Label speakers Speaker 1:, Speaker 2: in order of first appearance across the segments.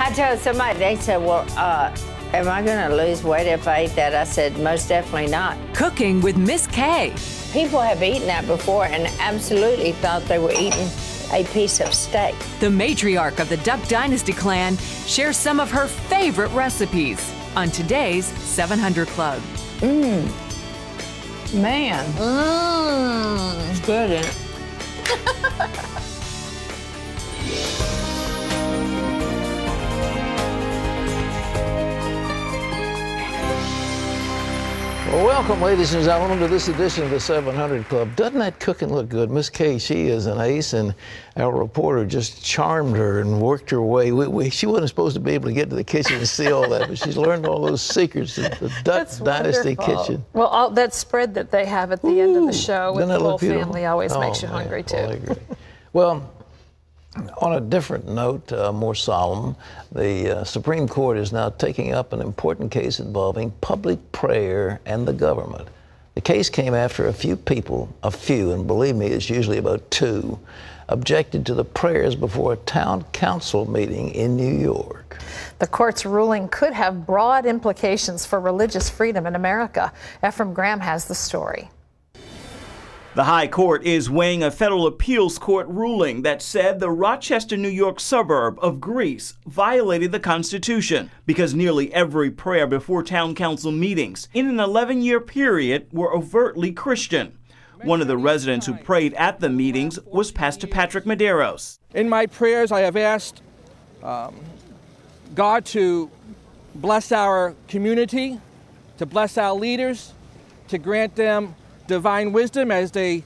Speaker 1: I told somebody, they said, well, am I going to lose weight if I eat that? I said, most definitely not.
Speaker 2: Cooking with Miss K.
Speaker 1: People have eaten that before and absolutely thought they were eating a piece of steak.
Speaker 2: The matriarch of the Duck Dynasty clan shares some of her favorite recipes on today's 700 Club.
Speaker 1: Man. It's good, isn't it?
Speaker 3: Well, welcome, ladies and gentlemen, to this edition of the 700 Club. Doesn't that cooking look good? Miss Kay, she is an ace, and our reporter just charmed her and worked her way. She wasn't supposed to be able to get to the kitchen and see all that, but she's learned all those secrets of the Duck Dynasty kitchen.
Speaker 4: Well, all that spread that they have at the end of the show with the whole family always makes you hungry, too.
Speaker 3: Well, I agree. Well, on a different note, more solemn, the Supreme Court is now taking up an important case involving public prayer and the government. The case came after a few people, and believe me, it's usually about two, objected to the prayers before a town council meeting in New York.
Speaker 4: The court's ruling could have broad implications for religious freedom in America. Ephraim Graham has the story.
Speaker 5: The High Court is weighing a federal appeals court ruling that said the Rochester, New York suburb of Greece violated the Constitution because nearly every prayer before town council meetings in an 11-year period were overtly Christian. One of the residents who prayed at the meetings was Pastor Patrick Medeiros.
Speaker 6: In my prayers, I have asked God to bless our community, to bless our leaders, to grant them divine wisdom as they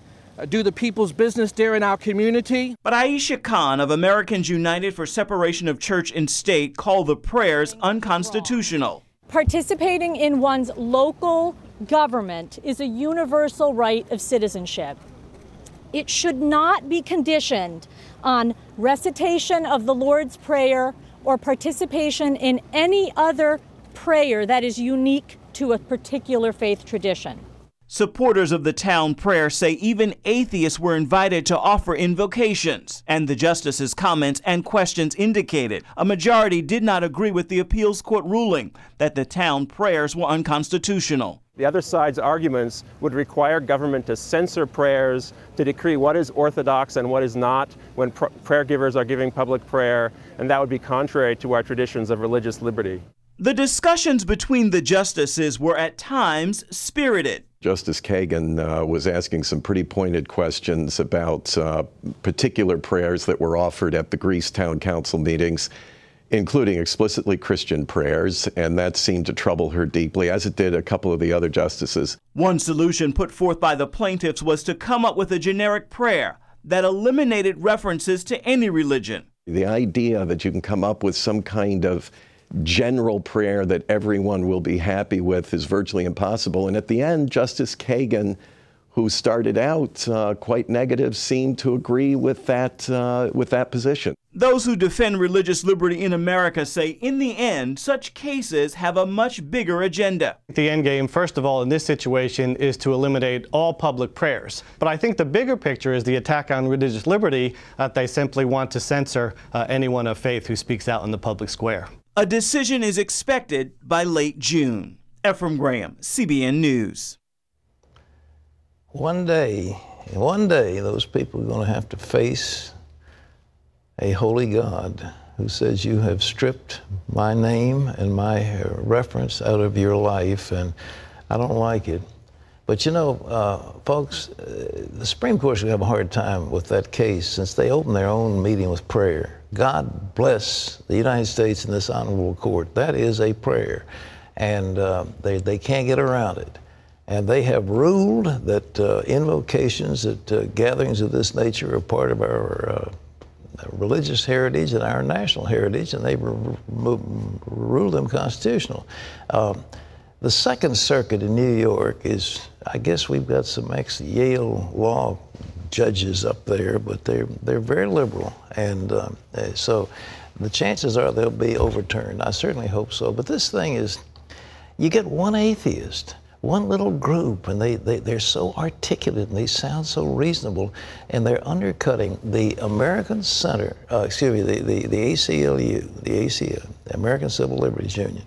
Speaker 6: do the people's business there in our community.
Speaker 5: But Aisha Khan of Americans United for Separation of Church and State called the prayers unconstitutional.
Speaker 7: Participating in one's local government is a universal right of citizenship. It should not be conditioned on recitation of the Lord's Prayer or participation in any other prayer that is unique to a particular faith tradition.
Speaker 5: Supporters of the town prayer say even atheists were invited to offer invocations, and the justice's comments and questions indicated a majority did not agree with the appeals court ruling that the town prayers were unconstitutional.
Speaker 8: The other side's arguments would require government to censor prayers, to decree what is orthodox and what is not when prayer givers are giving public prayer, and that would be contrary to our traditions of religious liberty.
Speaker 5: The discussions between the justices were at times spirited.
Speaker 9: Justice Kagan was asking some pretty pointed questions about particular prayers that were offered at the Greece Town Council meetings, including explicitly Christian prayers, and that seemed to trouble her deeply, as it did a couple of the other justices.
Speaker 5: One solution put forth by the plaintiffs was to come up with a generic prayer that eliminated references to any religion.
Speaker 9: The idea that you can come up with some kind of general prayer that everyone will be happy with is virtually impossible. And at the end, Justice Kagan, who started out quite negative, seemed to agree with that position.
Speaker 5: Those who defend religious liberty in America say in the end, such cases have a much bigger agenda.
Speaker 10: The end game, first of all, in this situation is to eliminate all public prayers. But I think the bigger picture is the attack on religious liberty, that they simply want to censor anyone of faith who speaks out in the public square.
Speaker 5: A decision is expected by late June. Ephraim Graham, CBN News.
Speaker 3: One day, those people are going to have to face a holy God who says, you have stripped my name and my reference out of your life, and I don't like it. But you know, folks, the Supreme Court's going to have a hard time with that case since they opened their own meeting with prayer. God bless the United States and this honorable court. That is a prayer, and they can't get around it. And they have ruled that invocations at gatherings of this nature are part of our religious heritage and our national heritage, and they've ruled them constitutional. The Second Circuit in New York is, I guess we've got some ex-Yale law judges up there, but they're very liberal, and so the chances are they'll be overturned. I certainly hope so. But this thing is, you get one atheist one little group, and they're so articulate and they sound so reasonable, and they're undercutting the American Center, the ACLU, the American Civil Liberties Union,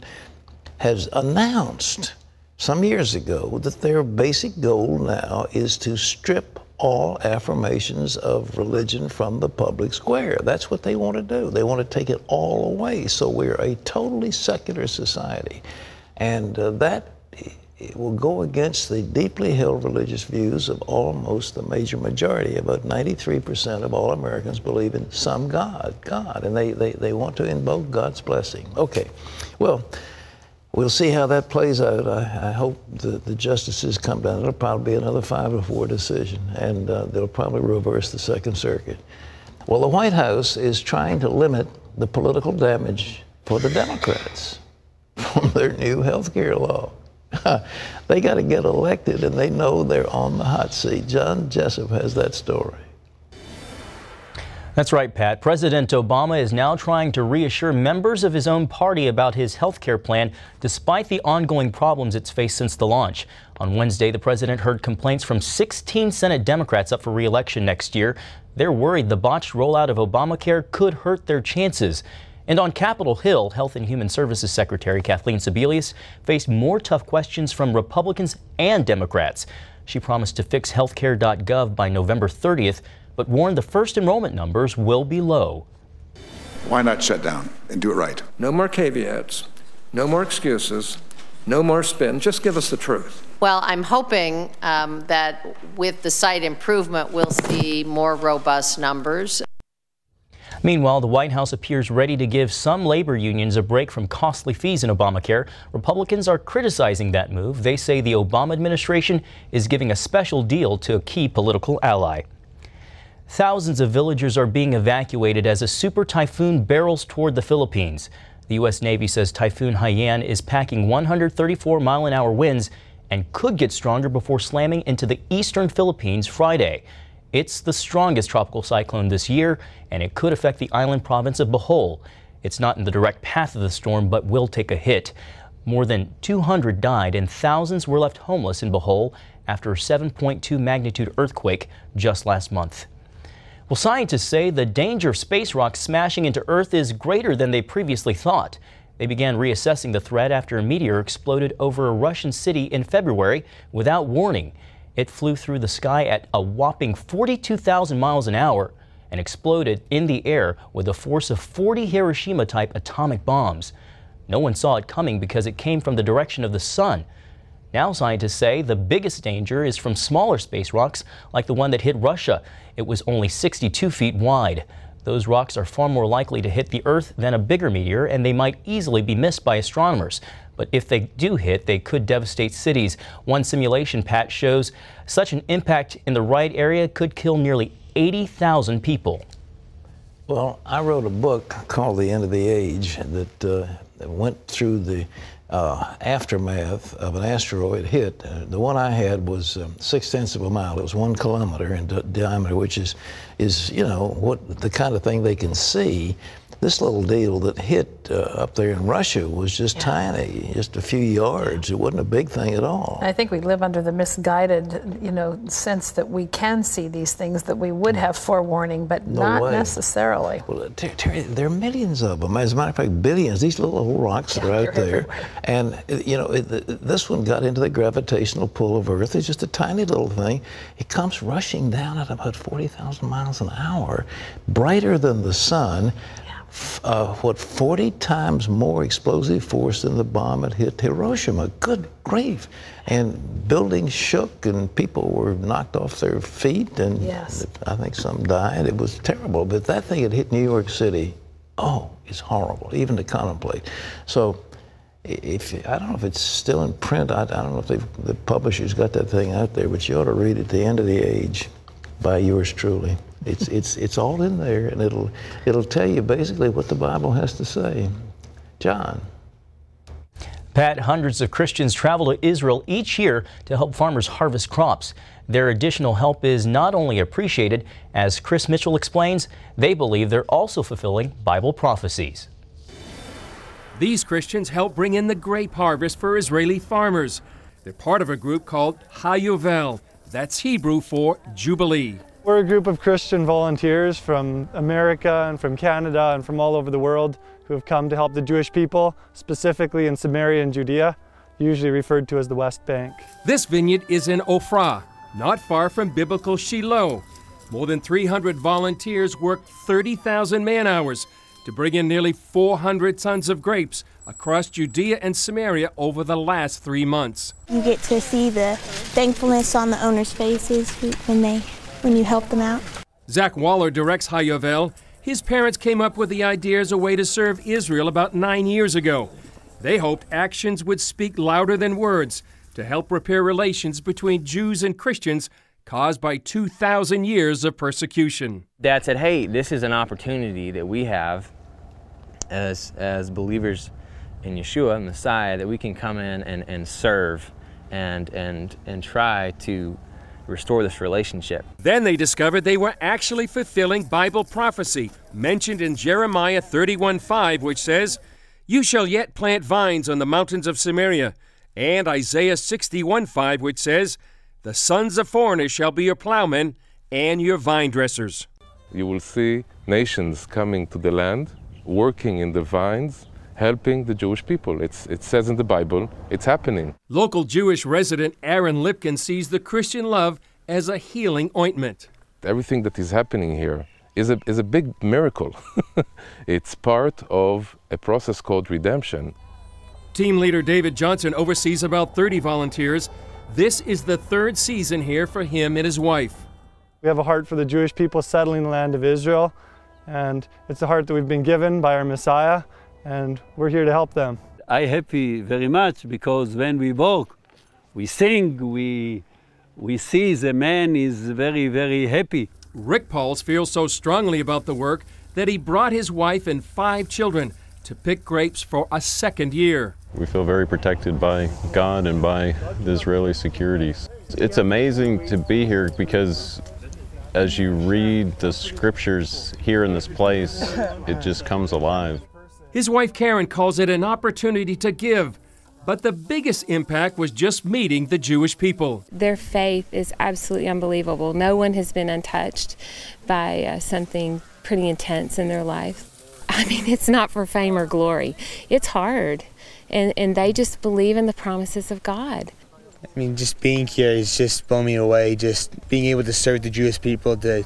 Speaker 3: has announced some years ago that their basic goal now is to strip all affirmations of religion from the public square. That's what they want to do. They want to take it all away. So we're a totally secular society. And that it will go against the deeply held religious views of almost the major majority. About 93% of all Americans believe in some God, and they want to invoke God's blessing. Okay, well, we'll see how that plays out. I hope the justices come down. It'll probably be another 5-4 decision, and they'll probably reverse the Second Circuit. Well, the White House is trying to limit the political damage for the Democrats from their new health care law. They got to get elected, and they know they're on the hot seat. John Jessup has that story.
Speaker 11: That's right, Pat. President Obama is now trying to reassure members of his own party about his health care plan, despite the ongoing problems it's faced since the launch. On Wednesday, the president heard complaints from 16 Senate Democrats up for re-election next year. They're worried the botched rollout of Obamacare could hurt their chances. And on Capitol Hill, Health and Human Services Secretary Kathleen Sebelius faced more tough questions from Republicans and Democrats. She promised to fix healthcare.gov by November 30th, but warned the first enrollment numbers will be low.
Speaker 12: Why not shut down and do it right?
Speaker 13: No more caveats, no more excuses, no more spin. Just give us the truth.
Speaker 14: Well, I'm hoping that with the site improvement, we'll see more robust numbers.
Speaker 11: Meanwhile, the White House appears ready to give some labor unions a break from costly fees in Obamacare. Republicans are criticizing that move. They say the Obama administration is giving a special deal to a key political ally. Thousands of villagers are being evacuated as a super typhoon barrels toward the Philippines. The U.S. Navy says Typhoon Haiyan is packing 134-mile-an-hour winds and could get stronger before slamming into the eastern Philippines Friday. It's the strongest tropical cyclone this year, and it could affect the island province of Bohol. It's not in the direct path of the storm, but will take a hit. More than 200 died, and thousands were left homeless in Bohol after a 7.2 magnitude earthquake just last month. Well, scientists say the danger of space rocks smashing into Earth is greater than they previously thought. They began reassessing the threat after a meteor exploded over a Russian city in February without warning. It flew through the sky at a whopping 42,000 miles an hour and exploded in the air with a force of 40 Hiroshima-type atomic bombs. No one saw it coming because it came from the direction of the sun. Now scientists say the biggest danger is from smaller space rocks like the one that hit Russia. It was only 62 feet wide. Those rocks are far more likely to hit the Earth than a bigger meteor, and they might easily be missed by astronomers. But if they do hit, they could devastate cities. One simulation, Pat, shows such an impact in the right area could kill nearly 80,000 people.
Speaker 3: Well, I wrote a book called The End of the Age that went through the aftermath of an asteroid hit. The one I had was 0.6 of a mile. It was 1 kilometer in diameter, which is you know what the kind of thing they can see. This little deal that hit up there in Russia was just tiny, just a few yards. It wasn't a big thing at all.
Speaker 4: I think we live under the misguided, sense that we can see these things, that we would have forewarning, but not necessarily.
Speaker 3: Well, Terry, there are millions of them. As a matter of fact, billions. These little rocks that are out there. And, this one got into the gravitational pull of Earth. It's just a tiny little thing. It comes rushing down at about 40,000 miles an hour, brighter than the sun. 40 times more explosive force than the bomb that hit Hiroshima. Good grief. And buildings shook and people were knocked off their feet, and I think some died. It was terrible. But that thing had hit New York City. Oh, it's horrible, even to contemplate. So I don't know if it's still in print. I don't know if the publisher's got that thing out there, but you ought to read it, The End of the Age, by yours truly. It's all in there, and it'll tell you basically what the Bible has to say. John.
Speaker 11: Pat, hundreds of Christians travel to Israel each year to help farmers harvest crops. Their additional help is not only appreciated, as Chris Mitchell explains, they believe they're also fulfilling Bible prophecies.
Speaker 15: These Christians help bring in the grape harvest for Israeli farmers. They're part of a group called Hayovel. That's Hebrew for Jubilee.
Speaker 16: We're a group of Christian volunteers from America and from Canada and from all over the world who have come to help the Jewish people, specifically in Samaria and Judea, usually referred to as the West Bank.
Speaker 15: This vineyard is in Ophrah, not far from biblical Shiloh. More than 300 volunteers worked 30,000 man-hours to bring in nearly 400 tons of grapes across Judea and Samaria over the last 3 months.
Speaker 17: You get to see the thankfulness on the owners' faces when you help them out.
Speaker 15: Zach Waller directs Hayovel. His parents came up with the idea as a way to serve Israel about 9 years ago. They hoped actions would speak louder than words to help repair relations between Jews and Christians caused by 2,000 years of persecution.
Speaker 18: Dad said, hey, this is an opportunity that we have as believers in Yeshua, Messiah, that we can come in and serve and try to restore this relationship.
Speaker 15: Then they discovered they were actually fulfilling Bible prophecy mentioned in Jeremiah 31:5, which says, "You shall yet plant vines on the mountains of Samaria," and Isaiah 61:5, which says, "The sons of foreigners shall be your plowmen and your vine dressers."
Speaker 19: You will see nations coming to the land, working in the vines, helping the Jewish people. It says in the Bible, it's happening.
Speaker 15: Local Jewish resident Aaron Lipkin sees the Christian love as a healing ointment.
Speaker 19: Everything that is happening here is a big miracle. It's part of a process called redemption.
Speaker 15: Team leader David Johnson oversees about 30 volunteers. This is the third season here for him and his wife.
Speaker 16: We have a heart for the Jewish people settling the land of Israel, and it's a heart that we've been given by our Messiah, and we're here to help them.
Speaker 20: I'm happy very much because when we walk, we sing, we see the man is very, very happy.
Speaker 15: Rick Pauls feels so strongly about the work that he brought his wife and 5 children to pick grapes for a second year.
Speaker 21: We feel very protected by God and by the Israeli securities. It's amazing to be here because as you read the scriptures here in this place, it just comes alive.
Speaker 15: His wife Karen calls it an opportunity to give, but the biggest impact was just meeting the Jewish people.
Speaker 22: Their faith is absolutely unbelievable. No one has been untouched by something pretty intense in their life. I mean, it's not for fame or glory. It's hard, and they just believe in the promises of God.
Speaker 23: I mean, just being here is just blowing me away, just being able to serve the Jewish people to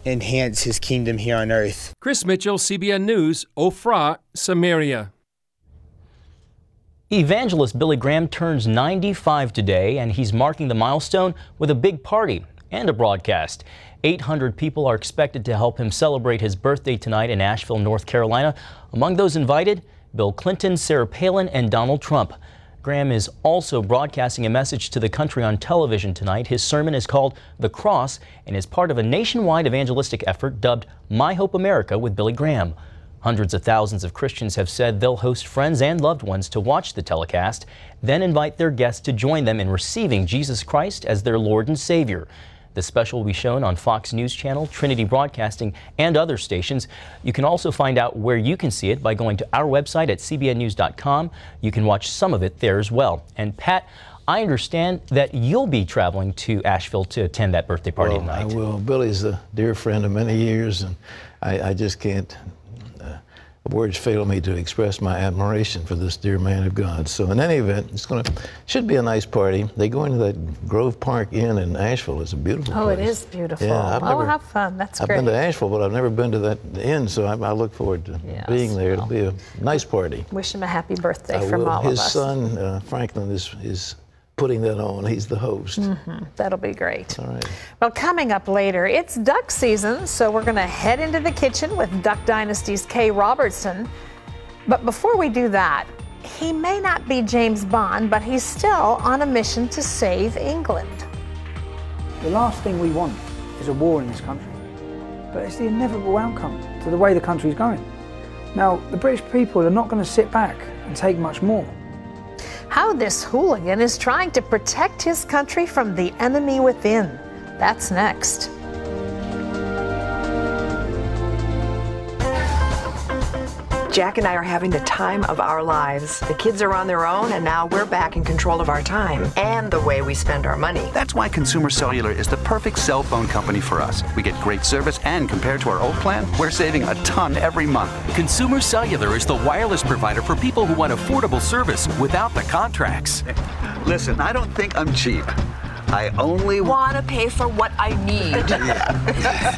Speaker 23: enhance his kingdom here on earth.
Speaker 15: Chris Mitchell, CBN News, Ophrah, Samaria.
Speaker 11: Evangelist Billy Graham turns 95 today, and he's marking the milestone with a big party and a broadcast. 800 people are expected to help him celebrate his birthday tonight in Asheville, North Carolina. Among those invited, Bill Clinton, Sarah Palin, and Donald Trump. Graham is also broadcasting a message to the country on television tonight. His sermon is called The Cross and is part of a nationwide evangelistic effort dubbed My Hope America with Billy Graham. Hundreds of thousands of Christians have said they'll host friends and loved ones to watch the telecast, then invite their guests to join them in receiving Jesus Christ as their Lord and Savior. The special will be shown on Fox News Channel, Trinity Broadcasting, and other stations. You can also find out where you can see it by going to our website at cbnnews.com. You can watch some of it there as well. And Pat, I understand that you'll be traveling to Asheville to attend that birthday party tonight.
Speaker 3: I will. Billy's a dear friend of many years, and I just can't. Words fail me to express my admiration for this dear man of God. So in any event, should be a nice party. They go into that Grove Park Inn in Asheville. It's a beautiful place.
Speaker 4: Oh, it is beautiful.
Speaker 3: Yeah,
Speaker 4: have fun. That's great.
Speaker 3: I've been to Asheville, but I've never been to that inn, so I look forward to being there. It'll be a nice party.
Speaker 4: Wish him a happy birthday from all of us.
Speaker 3: His son, Franklin, is putting that on. He's the host.
Speaker 4: That'll be great.
Speaker 3: All right.
Speaker 4: Well, coming up later, it's duck season, so we're going to head into the kitchen with Duck Dynasty's Kay Robertson. But before we do that, he may not be James Bond, but he's still on a mission to save England.
Speaker 24: The last thing we want is a war in this country, but it's the inevitable outcome to the way the country's going. Now, the British people are not going to sit back and take much more.
Speaker 4: How this hooligan is trying to protect his country from the enemy within. That's next.
Speaker 1: Jack and I are having the time of our lives. The kids are on their own, and now we're back in control of our time and the way we spend our money.
Speaker 2: That's why Consumer Cellular is the perfect cell phone company for us. We get great service, and compared to our old plan, we're saving a ton every month.
Speaker 6: Consumer Cellular is the wireless provider for people who want affordable service without the contracts.
Speaker 2: Listen, I don't think I'm cheap. I only
Speaker 1: want to pay for what I need.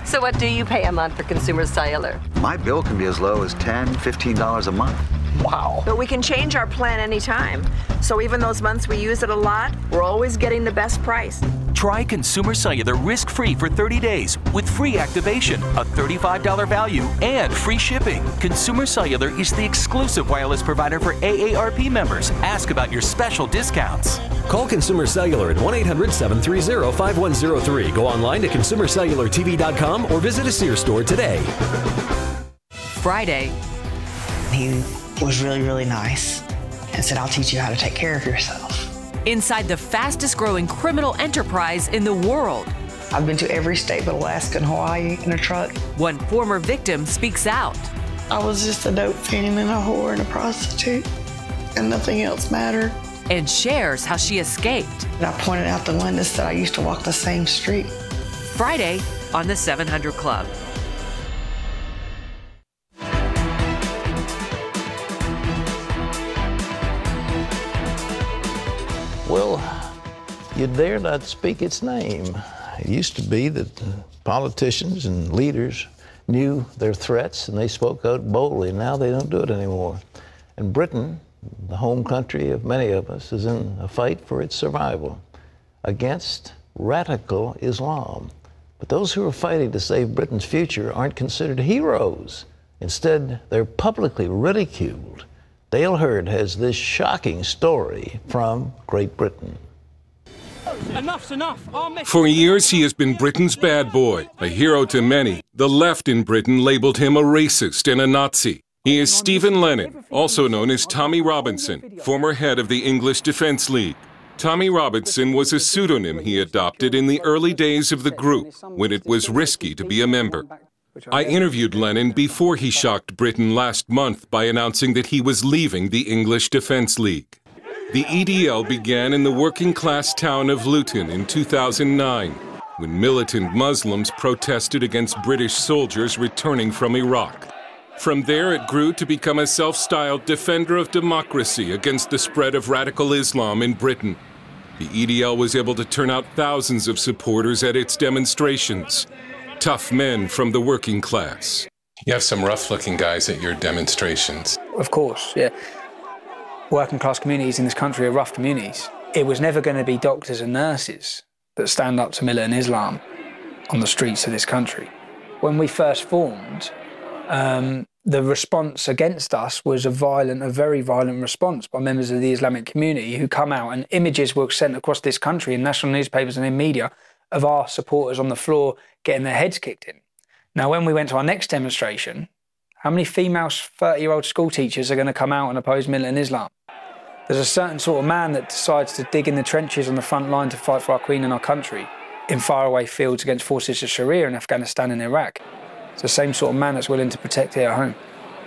Speaker 7: So what do you pay a month for Consumer Cellular?
Speaker 2: My bill can be as low as $10, $15 a month.
Speaker 1: Wow. But we can change our plan anytime. So even those months we use it a lot, we're always getting the best price.
Speaker 6: Try Consumer Cellular risk-free for 30 days with free activation, a $35 value, and free shipping. Consumer Cellular is the exclusive wireless provider for AARP members. Ask about your special discounts.
Speaker 25: Call Consumer Cellular at 1-800-730-5103. Go online to consumercellulartv.com or visit a Sears store today.
Speaker 26: Friday. He was really, really nice and said, I'll teach you how to take care of yourself.
Speaker 27: Inside the fastest growing criminal enterprise in the world.
Speaker 26: I've been to every state but Alaska and Hawaii in a truck.
Speaker 27: One former victim speaks out.
Speaker 26: I was just a dope fiend and a whore and a prostitute, and nothing else mattered.
Speaker 27: And shares how she escaped.
Speaker 26: And I pointed out the witness that I used to walk the same street.
Speaker 27: Friday on the 700 Club.
Speaker 3: Well, you dare not speak its name. It used to be that politicians and leaders knew their threats and they spoke out boldly. Now they don't do it anymore. And Britain, the home country of many of us, is in a fight for its survival against radical Islam. But those who are fighting to save Britain's future aren't considered heroes. Instead, they're publicly ridiculed. Dale Hurd has this shocking story from Great Britain.
Speaker 28: Enough's enough. For years, he has been Britain's bad boy, a hero to many. The left in Britain labeled him a racist and a Nazi. He is Stephen Lennon, also known as Tommy Robinson, former head of the English Defence League. Tommy Robinson was a pseudonym he adopted in the early days of the group, when it was risky to be a member. I interviewed Lennon before he shocked Britain last month by announcing that he was leaving the English Defence League. The EDL began in the working-class town of Luton in 2009, when militant Muslims protested against British soldiers returning from Iraq. From there, it grew to become a self-styled defender of democracy against the spread of radical Islam in Britain. The EDL was able to turn out thousands of supporters at its demonstrations. Tough men from the working class. You have some rough-looking guys at your demonstrations.
Speaker 24: Of course, yeah. Working class communities in this country are rough communities. It was never going to be doctors and nurses that stand up to militant Islam on the streets of this country. When we first formed, the response against us was a very violent response by members of the Islamic community who come out, and images were sent across this country in national newspapers and in media of our supporters on the floor getting their heads kicked in. Now, when we went to our next demonstration, how many female 30-year-old school teachers are going to come out and oppose militant Islam? There's a certain sort of man that decides to dig in the trenches on the front line to fight for our Queen and our country in faraway fields against forces of Sharia in Afghanistan and Iraq. It's the same sort of man that's willing to protect it at home.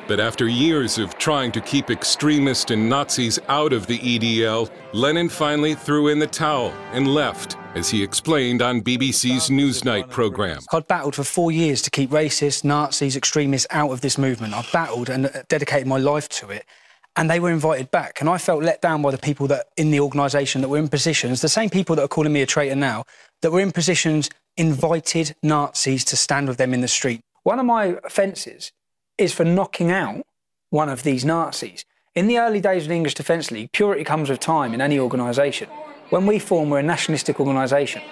Speaker 28: But after years of trying to keep extremists and Nazis out of the EDL, Lennon finally threw in the towel and left, as he explained on BBC's Newsnight program.
Speaker 24: I'd battled for 4 years to keep racists, Nazis, extremists out of this movement. I battled and dedicated my life to it, and they were invited back. And I felt let down by the people that in the organisation that were in positions, the same people that are calling me a traitor now, that were in positions invited Nazis to stand with them in the street. One of my offences is for knocking out one of these Nazis. In the early days of the English Defence League, purity comes with time in any organisation. When we formed, we're a nationalistic organisation.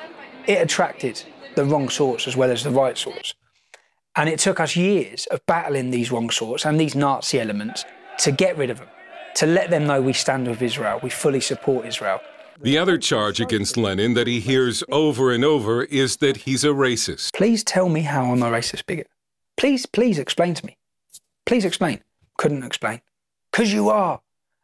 Speaker 24: It attracted the wrong sorts as well as the right sorts. And it took us years of battling these wrong sorts and these Nazi elements to get rid of them, to let them know we stand with Israel, we fully support Israel.
Speaker 28: The other charge against Lennon that he hears over and over is that he's a racist.
Speaker 24: Please tell me how I'm a racist bigot. Please explain to me. Please explain. Couldn't explain. Because you are.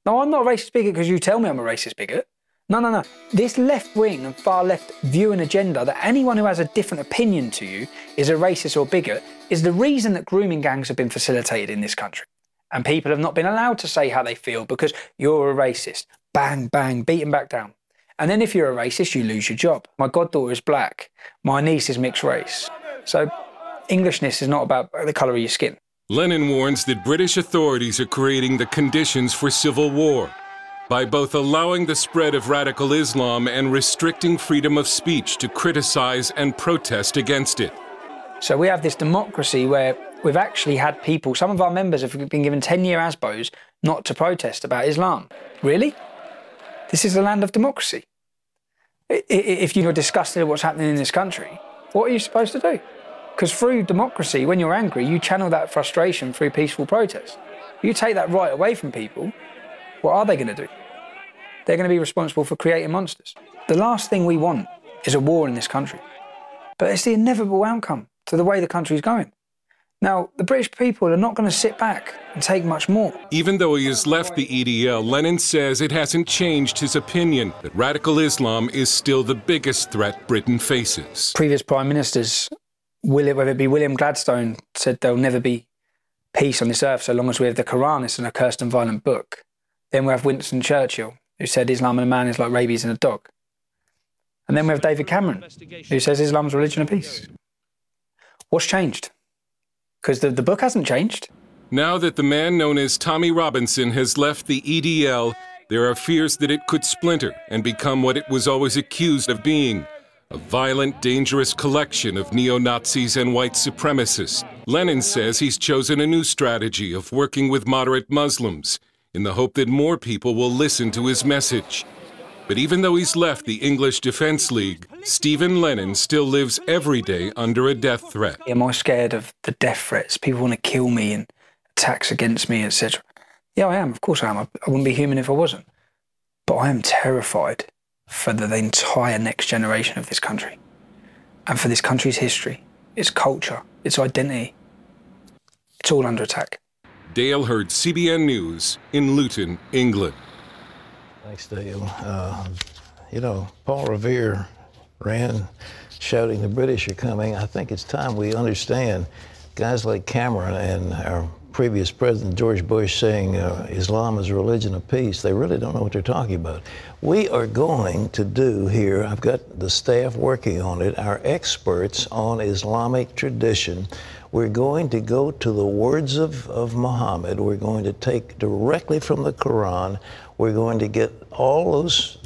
Speaker 24: No, I'm not a racist bigot because you tell me I'm a racist bigot. No. This left-wing and far-left view and agenda that anyone who has a different opinion to you is a racist or bigot is the reason that grooming gangs have been facilitated in this country. And people have not been allowed to say how they feel because you're a racist. Bang, bang, beaten back down. And then if you're a racist, you lose your job. My goddaughter is black. My niece is mixed race. So Englishness is not about the colour of your skin.
Speaker 28: Lenin warns that British authorities are creating the conditions for civil war by both allowing the spread of radical Islam and restricting freedom of speech to criticize and protest against it.
Speaker 24: So we have this democracy where we've actually had people, some of our members have been given 10-year ASBOs not to protest about Islam. Really? This is the land of democracy. If you're disgusted at what's happening in this country, what are you supposed to do? Because through democracy, when you're angry, you channel that frustration through peaceful protest. You take that right away from people, what are they going to do? They're going to be responsible for creating monsters. The last thing we want is a war in this country. But it's the inevitable outcome to the way the country's going. Now, the British people are not going to sit back and take much more.
Speaker 28: Even though he has left the EDL, Lenin says it hasn't changed his opinion that radical Islam is still the biggest threat Britain faces.
Speaker 24: Previous prime ministers, whether it be William Gladstone, said there'll never be peace on this earth so long as we have the Quran. It's an accursed and violent book. Then we have Winston Churchill, who said Islam and a man is like rabies and a dog. And then we have David Cameron, who says Islam's a religion of peace. What's changed? Because the book hasn't changed.
Speaker 28: Now that the man known as Tommy Robinson has left the EDL, there are fears that it could splinter and become what it was always accused of being, a violent, dangerous collection of neo-Nazis and white supremacists. Lenin says he's chosen a new strategy of working with moderate Muslims in the hope that more people will listen to his message. But even though he's left the English Defence League, Stephen Lennon still lives every day under a death threat.
Speaker 24: Am I scared of the death threats? People want to kill me and attacks against me, etc. Yeah, I am. Of course I am. I wouldn't be human if I wasn't. But I am terrified for the entire next generation of this country and for this country's history, its culture, its identity. It's all under attack.
Speaker 28: Dale Hurd, CBN News in Luton, England.
Speaker 3: Thanks, Dale. You know, Paul Revere ran shouting the British are coming. I think it's time we understand guys like Cameron and our previous president, George Bush, saying Islam is a religion of peace. They really don't know what they're talking about. We are going to do here, I've got the staff working on it, our experts on Islamic tradition. We're going to go to the words of Muhammad. We're going to take directly from the Quran. We're going to get all those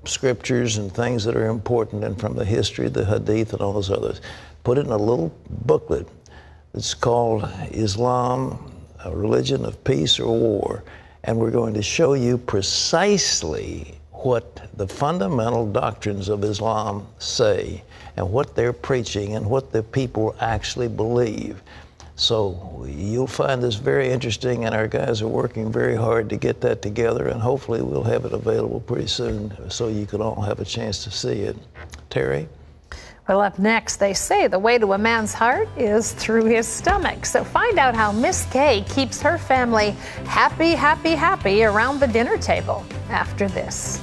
Speaker 3: scriptures and things that are important and from the history, the Hadith, and all those others. Put it in a little booklet. It's called Islam, a Religion of Peace or War. And we're going to show you precisely what the fundamental doctrines of Islam say and what they're preaching and what the people actually believe. So you'll find this very interesting, and our guys are working very hard to get that together, and hopefully we'll have it available pretty soon so you can all have a chance to see it. Terry?
Speaker 4: Well, up next, they say the way to a man's heart is through his stomach. So find out how Miss Kay keeps her family happy, happy, happy around the dinner table after this.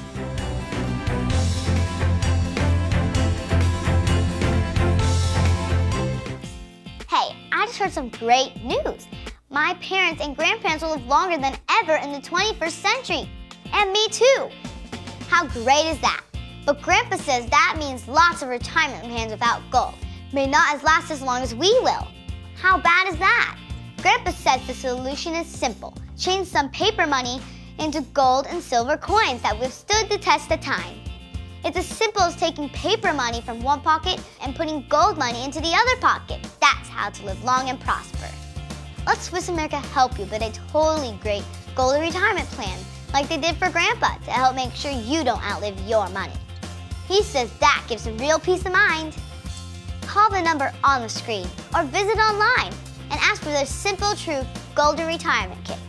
Speaker 5: Hey, I just heard some great news. My parents and grandparents will live longer than ever in the 21st century. And me too. How great is that? But Grandpa says that means lots of retirement plans without gold may not last as long as we will. How bad is that? Grandpa says the solution is simple. Change some paper money into gold and silver coins that withstood the test of time. It's as simple as taking paper money from one pocket and putting gold money into the other pocket. That's how to live long and prosper. Let Swiss America help you with a totally great golden retirement plan like they did for Grandpa to help make sure you don't outlive your money. He says that gives him real peace of mind. Call the number on the screen or visit online and ask for their Simple Truth Golden Retirement Kit.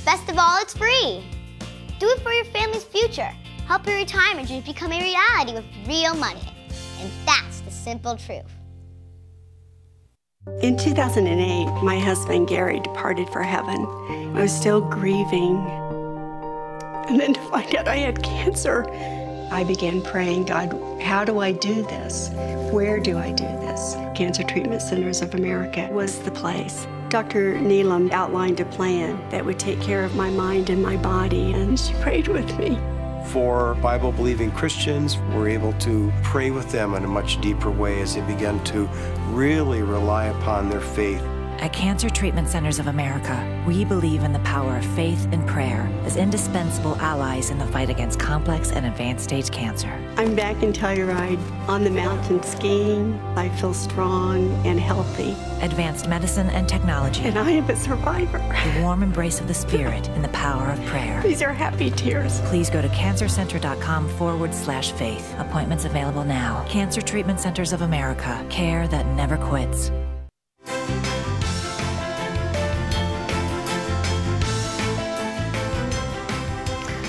Speaker 5: Best of all, it's free. Do it for your family's future. Help your retirement dreams become a reality with real money. And that's the simple truth.
Speaker 8: In 2008, my husband Gary departed for heaven. I was still grieving. And then to find out I had cancer, I began praying, God, how do I do this? Where do I do this? Cancer Treatment Centers of America was the place. Dr. Neelam outlined a plan that would take care of my mind and my body, and she prayed with me.
Speaker 9: For Bible-believing Christians, we're able to pray with them in a much deeper way as they begin to really rely upon their faith.
Speaker 10: At Cancer Treatment Centers of America, we believe in the power of faith and prayer as indispensable allies in the fight against complex and advanced stage cancer.
Speaker 8: I'm back in Telluride on the mountain skiing. I feel strong and healthy.
Speaker 10: Advanced medicine and technology.
Speaker 8: And I am a survivor.
Speaker 10: The warm embrace of the spirit and the power of prayer.
Speaker 8: These are happy tears.
Speaker 10: Please go to cancercenter.com/faith. Appointments available now. Cancer Treatment Centers of America. Care that never quits.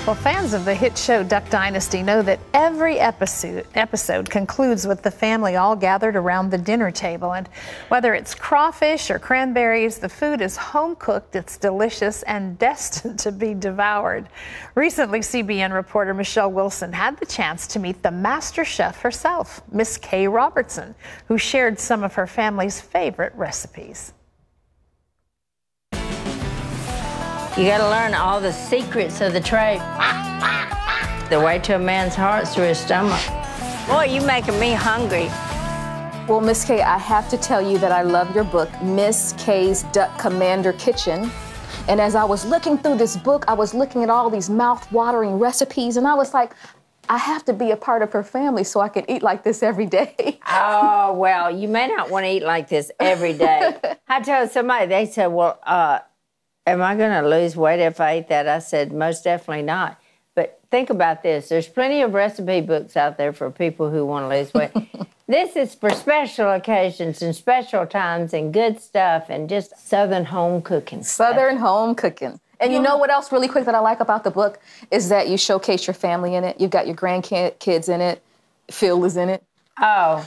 Speaker 4: Well, fans of the hit show Duck Dynasty know that every episode concludes with the family all gathered around the dinner table. And whether it's crawfish or cranberries, the food is home-cooked, it's delicious, and destined to be devoured. Recently, CBN reporter Michelle Wilson had the chance to meet the master chef herself, Miss Kay Robertson, who shared some of her family's favorite recipes.
Speaker 12: You got to learn all the secrets of the trade. The way to a man's heart's through his stomach. Boy, you making me hungry.
Speaker 13: Well, Miss Kay, I have to tell you that I love your book, Miss Kay's Duck Commander Kitchen. And as I was looking through this book, I was looking at all these mouth-watering recipes, and I was like, I have to be a part of her family so I can eat like this every day.
Speaker 12: Oh, well, you may not want to eat like this every day. I told somebody, they said, well, am I going to lose weight if I eat that? I said, most definitely not. But think about this. There's plenty of recipe books out there for people who want to lose weight. This is for special occasions and special times and good stuff and just Southern home cooking.
Speaker 13: Southern home cooking. And you know what else really quick that I like about the book is that you showcase your family in it. You've got your grandkids in it. Phil is in it.
Speaker 12: Oh,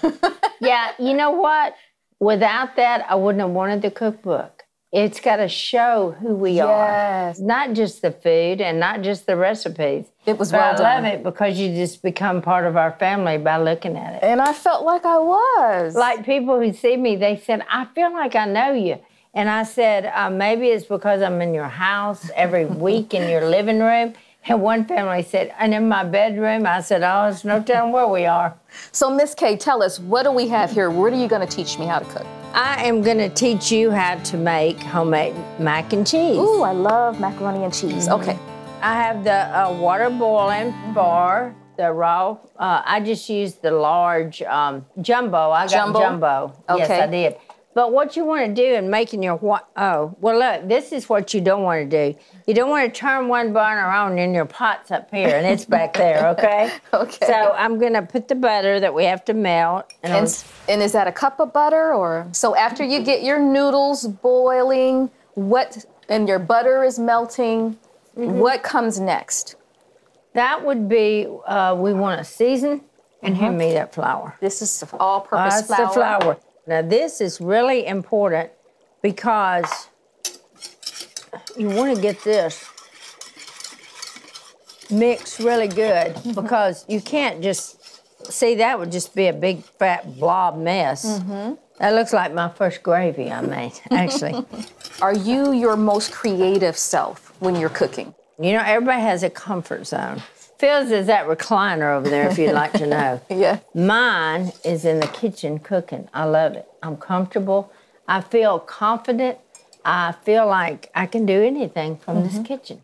Speaker 12: yeah. You know what? Without that, I wouldn't have wanted the cookbook. It's got to show who we are. Not just the food and not just the recipes.
Speaker 13: It was well done.
Speaker 12: I love it because you just become part of our family by looking at it.
Speaker 13: And I felt like I was.
Speaker 12: Like people who see me, they said, I feel like I know you. And I said, maybe it's because I'm in your house every week in your living room. And one family said, and in my bedroom. I said, oh, there's no telling where we are.
Speaker 13: So, Miss Kay, tell us, what do we have here? What are you going to teach me how to cook?
Speaker 12: I am going to teach you how to make homemade mac and cheese.
Speaker 13: Ooh, I love macaroni and cheese. Okay.
Speaker 12: I have the water boiling for the raw. I just used the large jumbo. I got jumbo.
Speaker 13: Okay.
Speaker 12: Yes, I did. But what you want to do in making your, well, look, this is what you don't want to do. You don't want to turn one burner on and your pot's up here and it's back there, okay?
Speaker 13: Okay.
Speaker 12: So I'm going to put the butter that we have to melt.
Speaker 13: And is that a cup of butter or? So after you get your noodles boiling, and your butter is melting, what comes next?
Speaker 12: That would be, we want to season and hand me that flour.
Speaker 13: This is all-purpose flour?
Speaker 12: That's the flour. Now, this is really important because you want to get this mixed really good because you can't just, see, that would just be a big, fat blob mess. That looks like my first gravy I made, actually.
Speaker 13: Are you your most creative self when you're cooking?
Speaker 12: You know, everybody has a comfort zone. Phil's is that recliner over there, if you'd like to know.
Speaker 13: Yeah.
Speaker 12: Mine is in the kitchen cooking. I love it. I'm comfortable. I feel confident. I feel like I can do anything from this kitchen.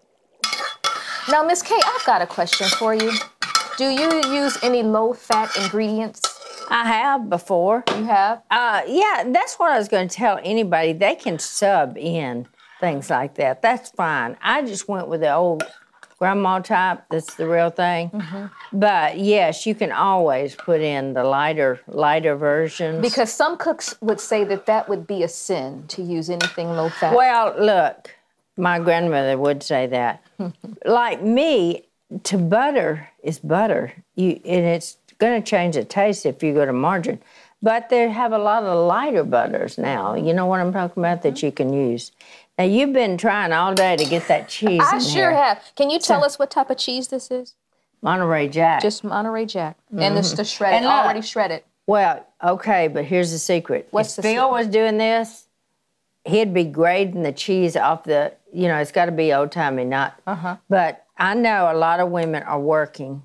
Speaker 13: Now, Miss Kay, I've got a question for you. Do you use any low-fat ingredients?
Speaker 12: I have before.
Speaker 13: You have?
Speaker 12: Yeah, that's what I was going to tell anybody. They can sub in things like that. That's fine. I just went with the old grandma type. That's the real thing. But yes, you can always put in the lighter versions.
Speaker 13: Because some cooks would say that that would be a sin to use anything low fat.
Speaker 12: Well, look, my grandmother would say that. Like me, to butter is butter. And it's going to change the taste if you go to margarine. But they have a lot of lighter butters now. You know what I'm talking about that you can use. Now, you've been trying all day to get that cheese
Speaker 13: I sure have. Can you tell us what type of cheese this is?
Speaker 12: Monterey Jack.
Speaker 13: Just Monterey Jack. And it's the shredded, already shredded.
Speaker 12: Well, okay, but here's the secret.
Speaker 13: What's
Speaker 12: if Phil was doing this, he'd be grating the cheese off the, it's got to be old-timey, not. But I know a lot of women are working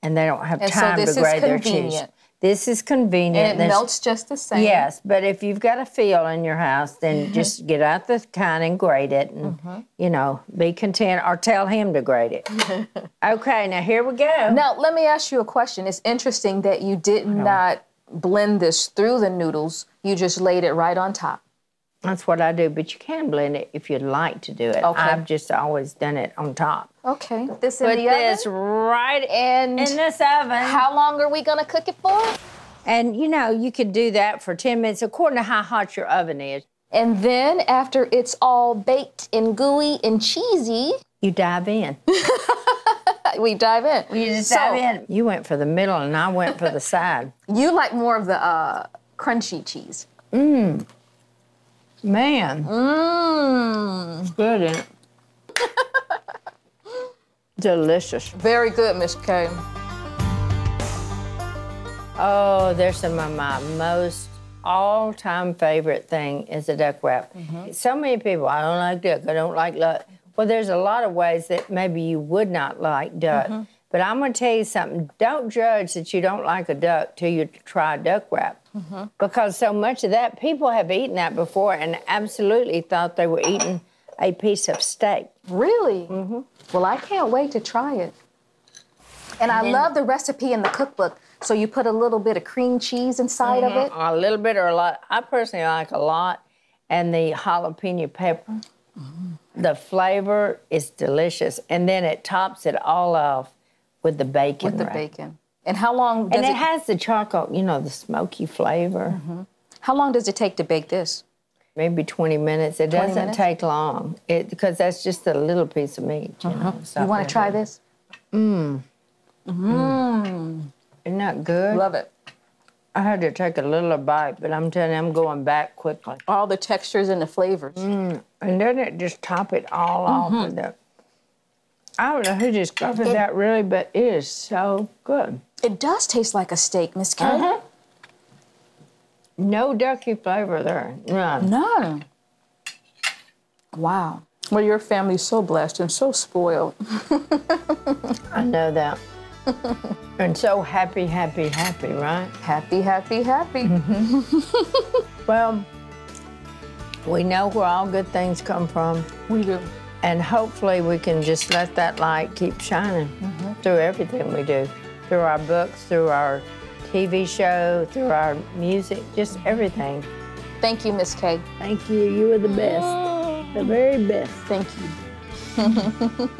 Speaker 12: and they don't have time to grate their cheese. This is convenient.
Speaker 13: And it melts just the same.
Speaker 12: Yes, but if you've got a field in your house, then just get out the can and grate it and, be content, or tell him to grate it. Okay, now here we go.
Speaker 13: Now, let me ask you a question. It's interesting that you did not blend this through the noodles. You just laid it right on top.
Speaker 12: That's what I do, but you can blend it if you'd like to do it.
Speaker 13: Okay.
Speaker 12: I've just always done it on top.
Speaker 13: Okay. Put this in
Speaker 12: Put
Speaker 13: the oven?
Speaker 12: this right
Speaker 13: in
Speaker 12: this oven.
Speaker 13: How long are we going to cook it for?
Speaker 12: And, you could do that for 10 minutes, according to how hot your oven is.
Speaker 13: And then after it's all baked and gooey and cheesy,
Speaker 12: you dive in.
Speaker 13: We dive in.
Speaker 12: You just dive in. You went for the middle and I went for the side.
Speaker 13: You like more of the crunchy cheese.
Speaker 12: Man. It's good, isn't it? Delicious.
Speaker 13: Very good, Miss Kay.
Speaker 12: Oh, there's some of my most all-time favorite thing is a duck wrap. So many people, I don't like duck, I don't like duck. Well, there's a lot of ways that maybe you would not like duck. But I'm going to tell you something. Don't judge that you don't like a duck till you try a duck wrap. Because so much of that, people have eaten that before and absolutely thought they were eating a piece of steak.
Speaker 13: Really? Well, I can't wait to try it. And I love the recipe in the cookbook. So you put a little bit of cream cheese inside of it?
Speaker 12: A little bit or a lot. I personally like a lot. And the jalapeno pepper. The flavor is delicious. And then it tops it all off with the bacon.
Speaker 13: With the bacon. And how long does
Speaker 12: it has the charcoal, the smoky flavor.
Speaker 13: How long does it take to bake this?
Speaker 12: Maybe 20 minutes. It doesn't take long because that's just a little piece of meat. You
Speaker 13: want to try this?
Speaker 12: Isn't that good?
Speaker 13: Love it.
Speaker 12: I had to take a little bite, but I'm telling you, I'm going back quickly.
Speaker 13: All the textures and the flavors.
Speaker 12: And doesn't it just top it all off with the... I don't know who discovered that really, but it is so good.
Speaker 13: It does taste like a steak, Miss Kay.
Speaker 12: No ducky flavor there. None.
Speaker 13: None. Wow. Well, your family's so blessed and so spoiled.
Speaker 12: I know that. And so happy, happy, happy, right?
Speaker 13: Happy, happy, happy.
Speaker 12: Well, we know where all good things come from.
Speaker 13: We do.
Speaker 12: And hopefully we can just let that light keep shining through everything we do. Through our books, through our TV show, through our music, just everything.
Speaker 13: Thank you, Miss Kay.
Speaker 12: Thank you. You were the best. The very best.
Speaker 13: Thank you.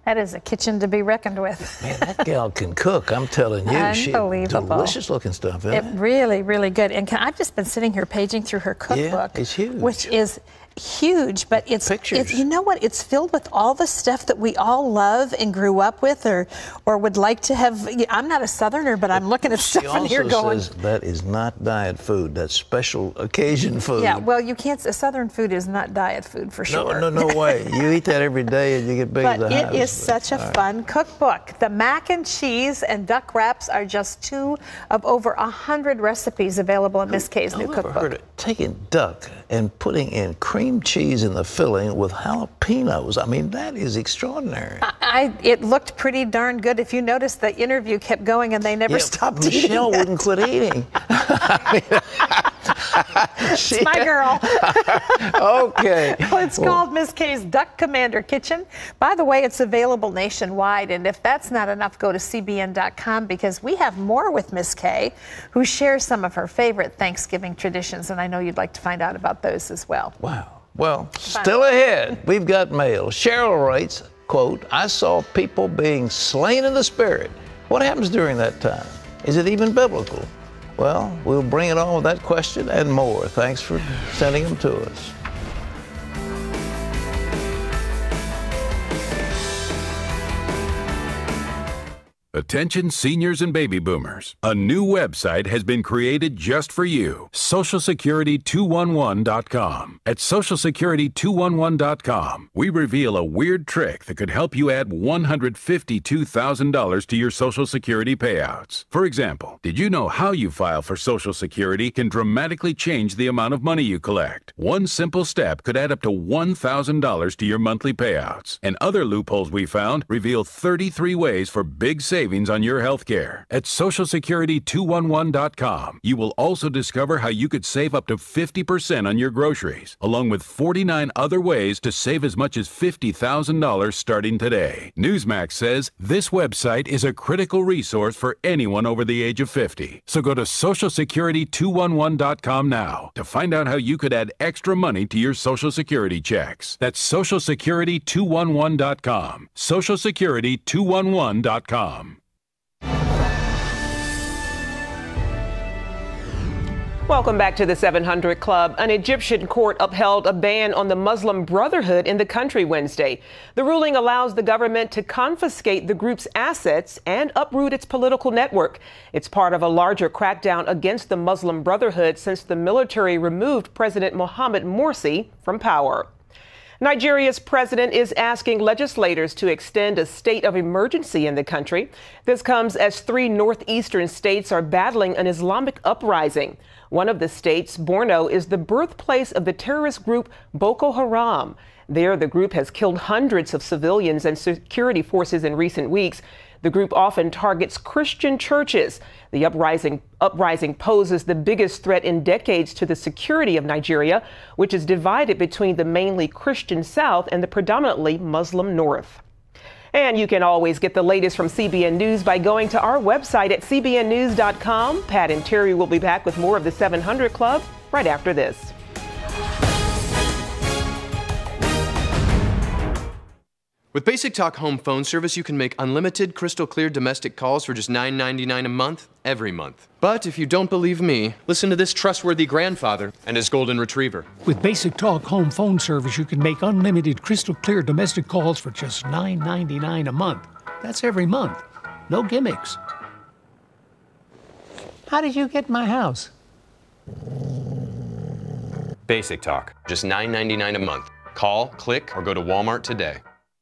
Speaker 4: That is a kitchen to be reckoned with.
Speaker 3: Man, that gal can cook, I'm telling you.
Speaker 4: Unbelievable.
Speaker 3: Delicious looking stuff, isn't it?
Speaker 4: Really, really good. And I've just been sitting here paging through her cookbook.
Speaker 3: Yeah, it's huge.
Speaker 4: Which is huge, but it's you know what? It's filled with all the stuff that we all love and grew up with, or would like to have. I'm not a Southerner, but I'm looking at stuff in here going.
Speaker 3: Says that is not diet food. That's special occasion food.
Speaker 4: Yeah, well, you can't. Southern food is not diet food for sure.
Speaker 3: No way. You eat that every day and you get big as a house.
Speaker 4: But it is such a fun cookbook. The mac and cheese and duck wraps are just 2 of over 100 recipes available in Miss Kay's new cookbook.
Speaker 3: Heard it. Taking duck and putting in cream cheese in the filling with jalapenos. I mean, that is extraordinary.
Speaker 4: It looked pretty darn good. If you notice, the interview kept going and they never stopped eating.
Speaker 3: Michelle wouldn't quit eating.
Speaker 4: It's my girl.
Speaker 3: Okay.
Speaker 4: Well, it's called Miss Kay's Duck Commander Kitchen. By the way, it's available nationwide. And if that's not enough, go to CBN.com because we have more with Miss Kay, who shares some of her favorite Thanksgiving traditions. And I know you'd like to find out about those as well.
Speaker 3: Wow. Well, still ahead, we've got mail. Cheryl writes, quote, I saw people being slain in the spirit. What happens during that time? Is it even biblical? Well, we'll bring it on with that question and more. Thanks for sending them to us.
Speaker 14: Attention seniors and baby boomers. A new website has been created just for you. SocialSecurity211.com. At SocialSecurity211.com, we reveal a weird trick that could help you add $152,000 to your Social Security payouts. For example, did you know how you file for Social Security can dramatically change the amount of money you collect? One simple step could add up to $1,000 to your monthly payouts. And other loopholes we found reveal 33 ways for big savings on your health care. At SocialSecurity211.com, you will also discover how you could save up to 50% on your groceries, along with 49 other ways to save as much as $50,000 starting today. Newsmax says this website is a critical resource for anyone over the age of 50. So go to SocialSecurity211.com now to find out how you could add extra money to your Social Security checks. That's SocialSecurity211.com. SocialSecurity211.com.
Speaker 16: Welcome back to the 700 Club. An Egyptian court upheld a ban on the Muslim Brotherhood in the country Wednesday. The ruling allows the government to confiscate the group's assets and uproot its political network. It's part of a larger crackdown against the Muslim Brotherhood since the military removed President Mohamed Morsi from power. Nigeria's president is asking legislators to extend a state of emergency in the country. This comes as 3 northeastern states are battling an Islamic uprising. One of the states, Borno, is the birthplace of the terrorist group Boko Haram. There, the group has killed hundreds of civilians and security forces in recent weeks. The group often targets Christian churches. The uprising poses the biggest threat in decades to the security of Nigeria, which is divided between the mainly Christian South and the predominantly Muslim North. And you can always get the latest from CBN News by going to our website at cbnnews.com. Pat and Terry will be back with more of the 700 Club right after this.
Speaker 17: With Basic Talk home phone service, you can make unlimited, crystal clear domestic calls for just $9.99 a month, every month. But if you don't believe me, listen to this trustworthy grandfather and his golden retriever.
Speaker 18: With Basic Talk home phone service, you can make unlimited, crystal clear domestic calls for just $9.99 a month. That's every month. No gimmicks.
Speaker 3: How did you get my house?
Speaker 17: Basic Talk, just $9.99 a month. Call, click, or go to Walmart today.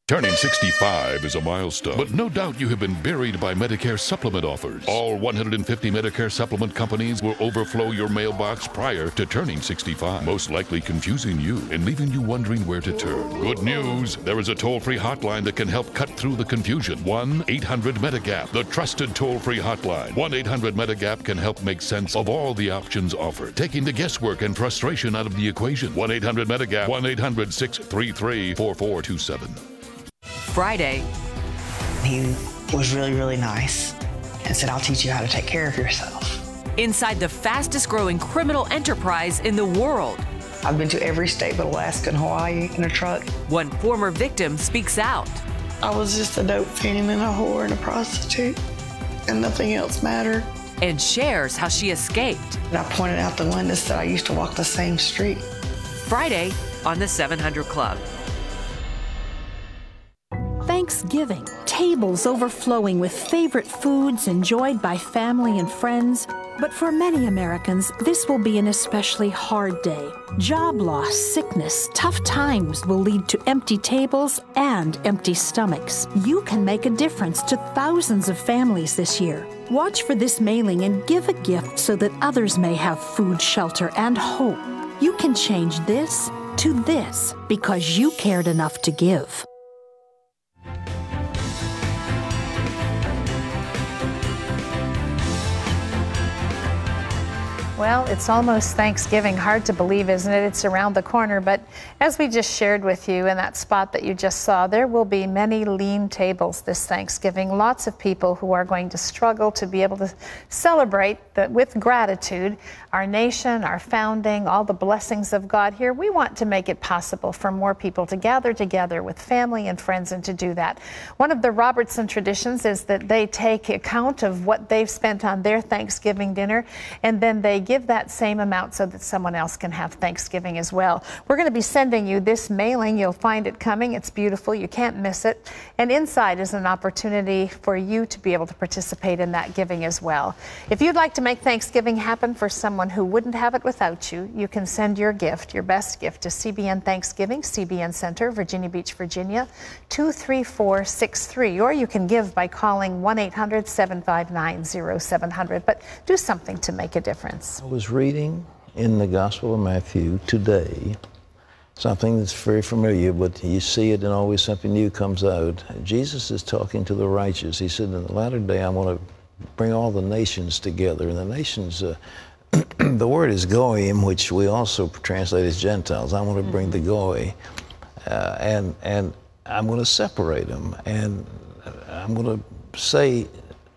Speaker 19: Turning 65 is a milestone, but no doubt you have been buried by Medicare supplement offers. All 150 Medicare supplement companies will overflow your mailbox prior to turning 65, most likely confusing you and leaving you wondering where to turn. Good news, there is a toll-free hotline that can help cut through the confusion. 1-800-MEDIGAP, the trusted toll-free hotline. 1-800-MEDIGAP can help make sense of all the options offered, taking the guesswork and frustration out of the equation. 1-800-MEDIGAP, 1-800-633-4427.
Speaker 27: Friday.
Speaker 26: He was really, really nice and said, I'll teach you how to take care of yourself.
Speaker 27: Inside the fastest growing criminal enterprise in the world.
Speaker 26: I've been to every state but Alaska and Hawaii in a truck.
Speaker 27: One former victim speaks out.
Speaker 26: I was just a dope fiend and a whore and a prostitute, and nothing else mattered.
Speaker 27: And shares how she escaped.
Speaker 26: And I pointed out the witness that I used to walk the same street.
Speaker 27: Friday on the 700 Club.
Speaker 20: Thanksgiving, tables overflowing with favorite foods enjoyed by family and friends. But for many Americans, this will be an especially hard day. Job loss, sickness, tough times will lead to empty tables and empty stomachs. You can make a difference to thousands of families this year. Watch for this mailing and give a gift so that others may have food, shelter, and hope. You can change this to this because you cared enough to give.
Speaker 4: Well, it's almost Thanksgiving. Hard to believe, isn't it? It's around the corner. But as we just shared with you in that spot that you just saw, there will be many lean tables this Thanksgiving. Lots of people who are going to struggle to be able to celebrate with gratitude our nation, our founding, all the blessings of God here. We want to make it possible for more people to gather together with family and friends and to do that. One of the Robertson traditions is that they take account of what they've spent on their Thanksgiving dinner, and then they give give that same amount so that someone else can have Thanksgiving as well. We're going to be sending you this mailing. You'll find it coming. It's beautiful. You can't miss it. And inside is an opportunity for you to be able to participate in that giving as well. If you'd like to make Thanksgiving happen for someone who wouldn't have it without you, you can send your gift, your best gift, to CBN Thanksgiving, CBN Center, Virginia Beach, Virginia, 23463. Or you can give by calling 1-800-759-0700. But do something to make a difference.
Speaker 3: I was reading in the Gospel of Matthew today something that's very familiar, but you see it and always something new comes out. Jesus is talking to the righteous. He said, in the latter day, I want to bring all the nations together. And the nations, the word is goyim, which we also translate as Gentiles. I want to bring the goy, and I'm going to separate them. And I'm going to say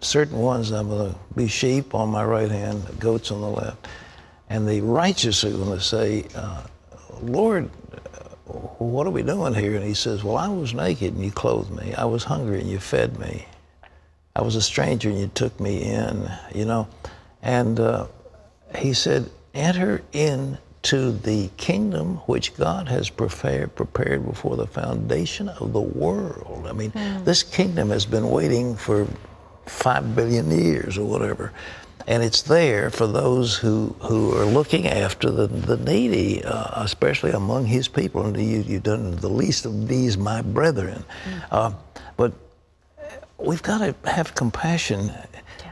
Speaker 3: certain ones, I'm going to be sheep on my right hand, goats on the left. And the righteous are going to say, Lord, what are we doing here? And he says, well, I was naked and you clothed me. I was hungry and you fed me. I was a stranger and you took me in, you know. And he said, enter into the kingdom which God has prepared before the foundation of the world. I mean, this kingdom has been waiting for 5 billion years or whatever. And it's there for those who are looking after the needy, especially among his people. And you've done the least of these, my brethren. But we've got to have compassion.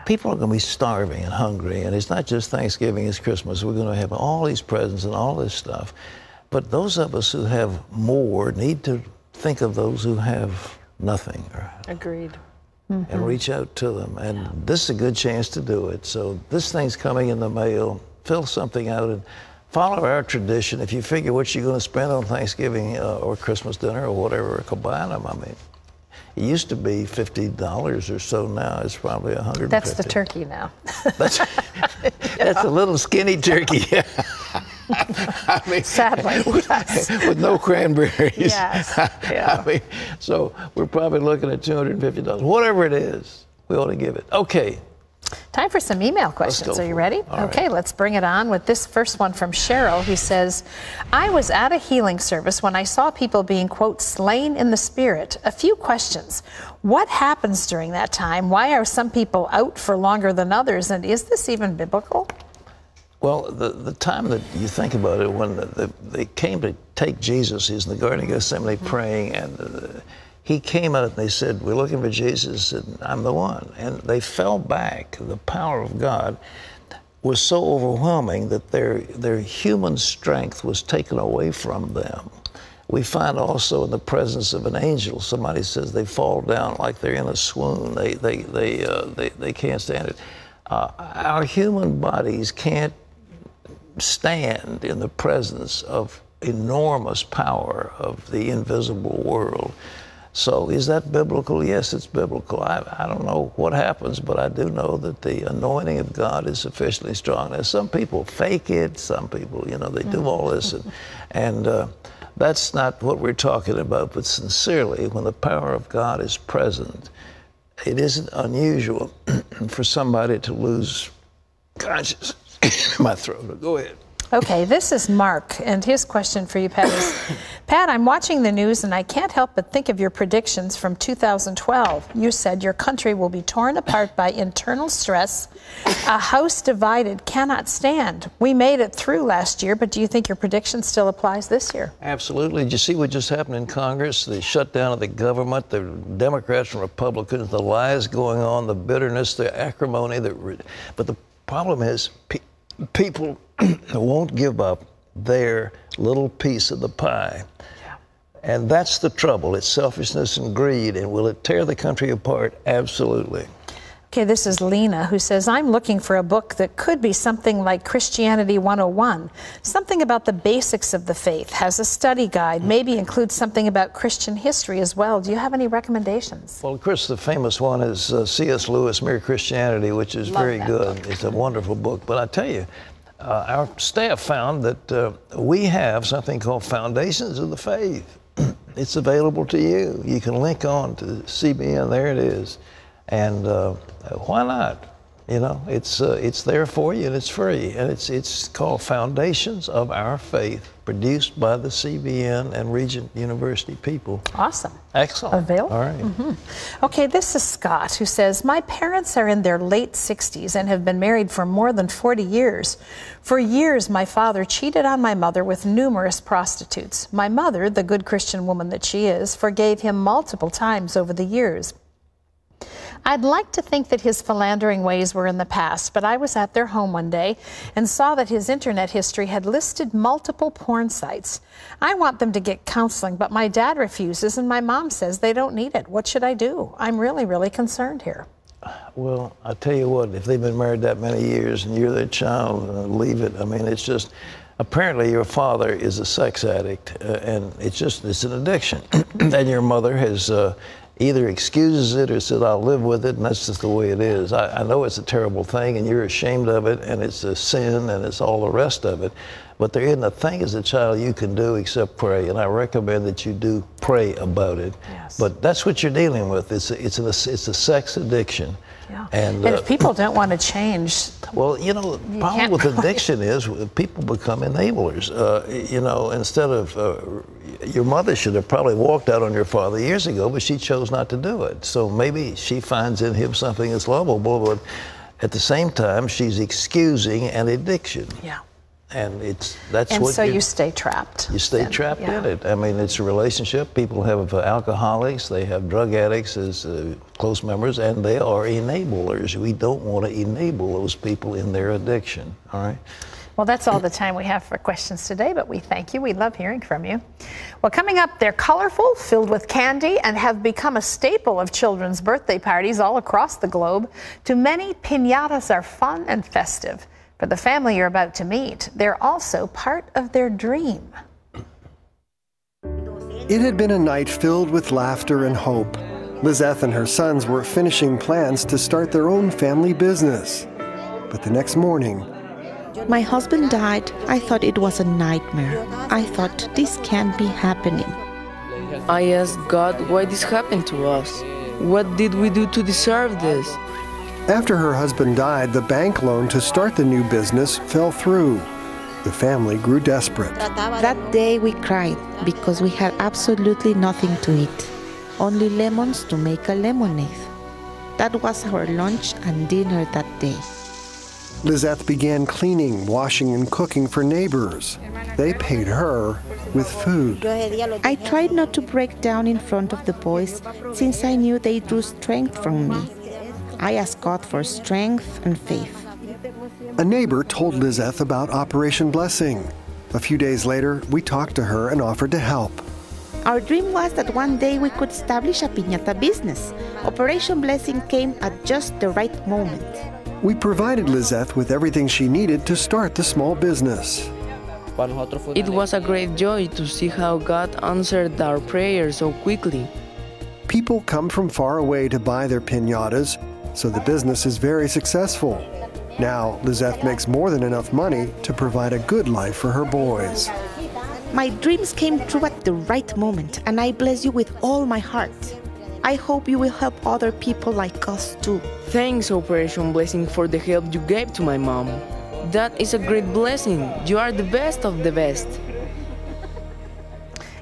Speaker 3: People are going to be starving and hungry. And it's not just Thanksgiving, it's Christmas. We're going to have all these presents and all this stuff. But those of us who have more need to think of those who have nothing.
Speaker 4: Agreed.
Speaker 3: And reach out to them. And this is a good chance to do it. So this thing's coming in the mail. Fill something out and follow our tradition. If you figure what you're going to spend on Thanksgiving or Christmas dinner or whatever, combine them. I mean, it used to be $50 or so. Now it's probably $150.
Speaker 4: That's the turkey now.
Speaker 3: That's a little skinny turkey. I mean,
Speaker 4: sadly, yes.
Speaker 3: With no cranberries.
Speaker 4: Yes. Yeah.
Speaker 3: I mean, so we're probably looking at $250. Whatever it is, we ought to give it. Okay.
Speaker 4: Time for some email questions. Are you ready? Okay, let's bring it on with this first one from Cheryl, who says, I was at a healing service when I saw people being, quote, slain in the spirit. A few questions. What happens during that time? Why are some people out for longer than others? And is this even biblical?
Speaker 3: Well, the time that you think about it, when they came to take Jesus, he's in the Garden of Gethsemane praying, and he came out and they said, we're looking for Jesus, and I'm the one. And they fell back. The power of God was so overwhelming that their human strength was taken away from them. We find also in the presence of an angel, somebody says they fall down like they're in a swoon. They can't stand it. Our human bodies can't stand in the presence of enormous power of the invisible world. So is that biblical? Yes, it's biblical. I don't know what happens, but I do know that the anointing of God is sufficiently strong. Now, some people fake it. Some people, you know, they do all this. And that's not what we're talking about. But sincerely, when the power of God is present, it isn't unusual for somebody to lose consciousness. My throat. Go ahead.
Speaker 4: Okay, this is Mark, and his question for you, Pat, is, Pat, I'm watching the news, and I can't help but think of your predictions from 2012. You said your country will be torn apart by internal stress. A house divided cannot stand. We made it through last year, but do you think your prediction still applies this year?
Speaker 3: Absolutely. Did you see what just happened in Congress? The shutdown of the government, the Democrats and Republicans, the lies going on, the bitterness, the acrimony. But the problem is people won't give up their little piece of the pie. Yeah. And that's the trouble. It's selfishness and greed. And will it tear the country apart? Absolutely.
Speaker 4: Okay, this is Lena, who says, I'm looking for a book that could be something like Christianity 101, something about the basics of the faith, has a study guide, maybe includes something about Christian history as well. Do you have any recommendations?
Speaker 3: Well, of course, the famous one is C.S. Lewis, Mere Christianity, which is very good. Book. It's a wonderful book. But I tell you, our staff found that we have something called Foundations of the Faith. It's available to you. You can link on to CBN. There it is. And why not? You know, it's there for you and it's free. And it's called Foundations of Our Faith, produced by the CBN and Regent University people.
Speaker 4: Awesome.
Speaker 3: Excellent.
Speaker 4: Available.
Speaker 3: All right.
Speaker 4: Okay, this is Scott, who says, my parents are in their late 60s and have been married for more than 40 years. For years, my father cheated on my mother with numerous prostitutes. My mother, the good Christian woman that she is, forgave him multiple times over the years. I'd like to think that his philandering ways were in the past, but I was at their home one day and saw that his internet history had listed multiple porn sites. I want them to get counseling, but my dad refuses and my mom says they don't need it. What should I do? I'm really, really concerned here.
Speaker 3: Well, I tell you what, if they've been married that many years and you're their child, leave it. I mean, it's just, apparently your father is a sex addict, and it's an addiction. And your mother has either excuses it or says, I'll live with it, and that's just the way it is. I know it's a terrible thing, and you're ashamed of it, and it's a sin, and it's all the rest of it. But there isn't a thing as a child you can do except pray, and I recommend that you do pray about it.
Speaker 4: Yes.
Speaker 3: But that's what you're dealing with. It's a sex addiction.
Speaker 4: Yeah.
Speaker 3: And
Speaker 4: if people don't want to change,
Speaker 3: well, you know, the problem with addiction is people become enablers. You know, instead of your mother should have probably walked out on your father years ago, but she chose not to do it. So maybe she finds in him something that's lovable, but at the same time, she's excusing an addiction.
Speaker 4: Yeah.
Speaker 3: And
Speaker 4: so you stay trapped.
Speaker 3: You stay trapped in it. I mean, it's a relationship. People have alcoholics, they have drug addicts as close members, and they are enablers. We don't want to enable those people in their addiction, all right?
Speaker 4: Well, that's all the time we have for questions today, but we thank you. We love hearing from you. Well, coming up, they're colorful, filled with candy, and have become a staple of children's birthday parties all across the globe. To many, piñatas are fun and festive. For the family you're about to meet, they're also part of their dream.
Speaker 9: It had been a night filled with laughter and hope. Lizeth and her sons were finishing plans to start their own family business. But the next morning,
Speaker 1: my husband died. I thought it was a nightmare. I thought this can't be happening.
Speaker 2: I asked God why this happened to us. What did we do to deserve this?
Speaker 9: After her husband died, the bank loan to start the new business fell through. The family grew desperate.
Speaker 1: That day we cried because we had absolutely nothing to eat. Only lemons to make a lemonade. That was our lunch and dinner that day.
Speaker 9: Lizeth began cleaning, washing, and cooking for neighbors. They paid her with food.
Speaker 1: I tried not to break down in front of the boys since I knew they drew strength from me. I asked God for strength and faith.
Speaker 9: A neighbor told Lizeth about Operation Blessing. A few days later, we talked to her and offered to help.
Speaker 1: Our dream was that one day we could establish a piñata business. Operation Blessing came at just the right moment.
Speaker 9: We provided Lizeth with everything she needed to start the small business.
Speaker 2: It was a great joy to see how God answered our prayers so quickly.
Speaker 9: People come from far away to buy their piñatas, so the business is very successful. Now, Lizeth makes more than enough money to provide a good life for her boys.
Speaker 1: My dreams came true at the right moment, and I bless you with all my heart. I hope you will help other people like us too.
Speaker 2: Thanks, Operation Blessing, for the help you gave to my mom. That is a great blessing. You are the best of the best.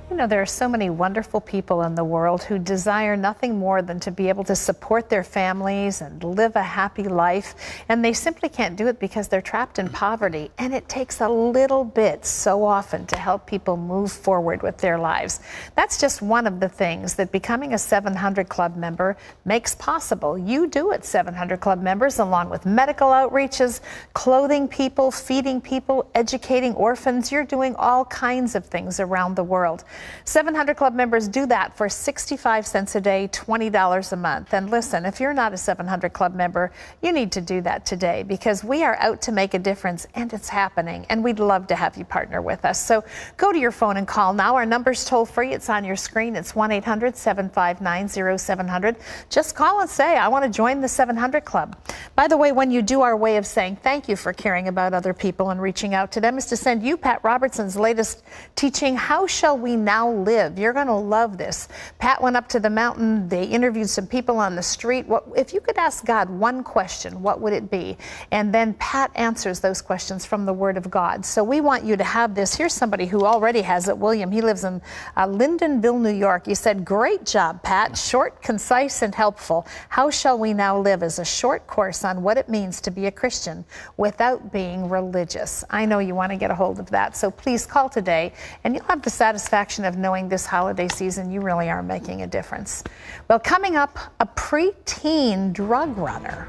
Speaker 4: You know, there are so many wonderful people in the world who desire nothing more than to be able to support their families and live a happy life, and they simply can't do it because they're trapped in poverty. And it takes a little bit so often to help people move forward with their lives. That's just one of the things that becoming a 700 Club member makes possible. You do it, 700 Club members, along with medical outreaches, clothing people, feeding people, educating orphans. You're doing all kinds of things around the world. 700 Club members do that for 65 cents a day, $20 a month. And listen, if you're not a 700 Club member, you need to do that today, because we are out to make a difference, and it's happening. And we'd love to have you partner with us. So go to your phone and call now. Our number's toll free. It's on your screen. It's 1-800-759-0700. Just call and say, I want to join the 700 Club. By the way, when you do, our way of saying thank you for caring about other people and reaching out to them is to send you Pat Robertson's latest teaching, How Shall We Now now live? You're going to love this. Pat went up to the mountain. They interviewed some people on the street. If you could ask God one question, what would it be? And then Pat answers those questions from the Word of God. So we want you to have this. Here's somebody who already has it. William, he lives in Lyndonville, New York. He said, great job, Pat. Short, concise, and helpful. How shall we now live is a short course on what it means to be a Christian without being religious. I know you want to get a hold of that, so please call today, and you'll have the satisfaction of knowing this holiday season you really are making a difference. Well, coming up, a preteen drug runner.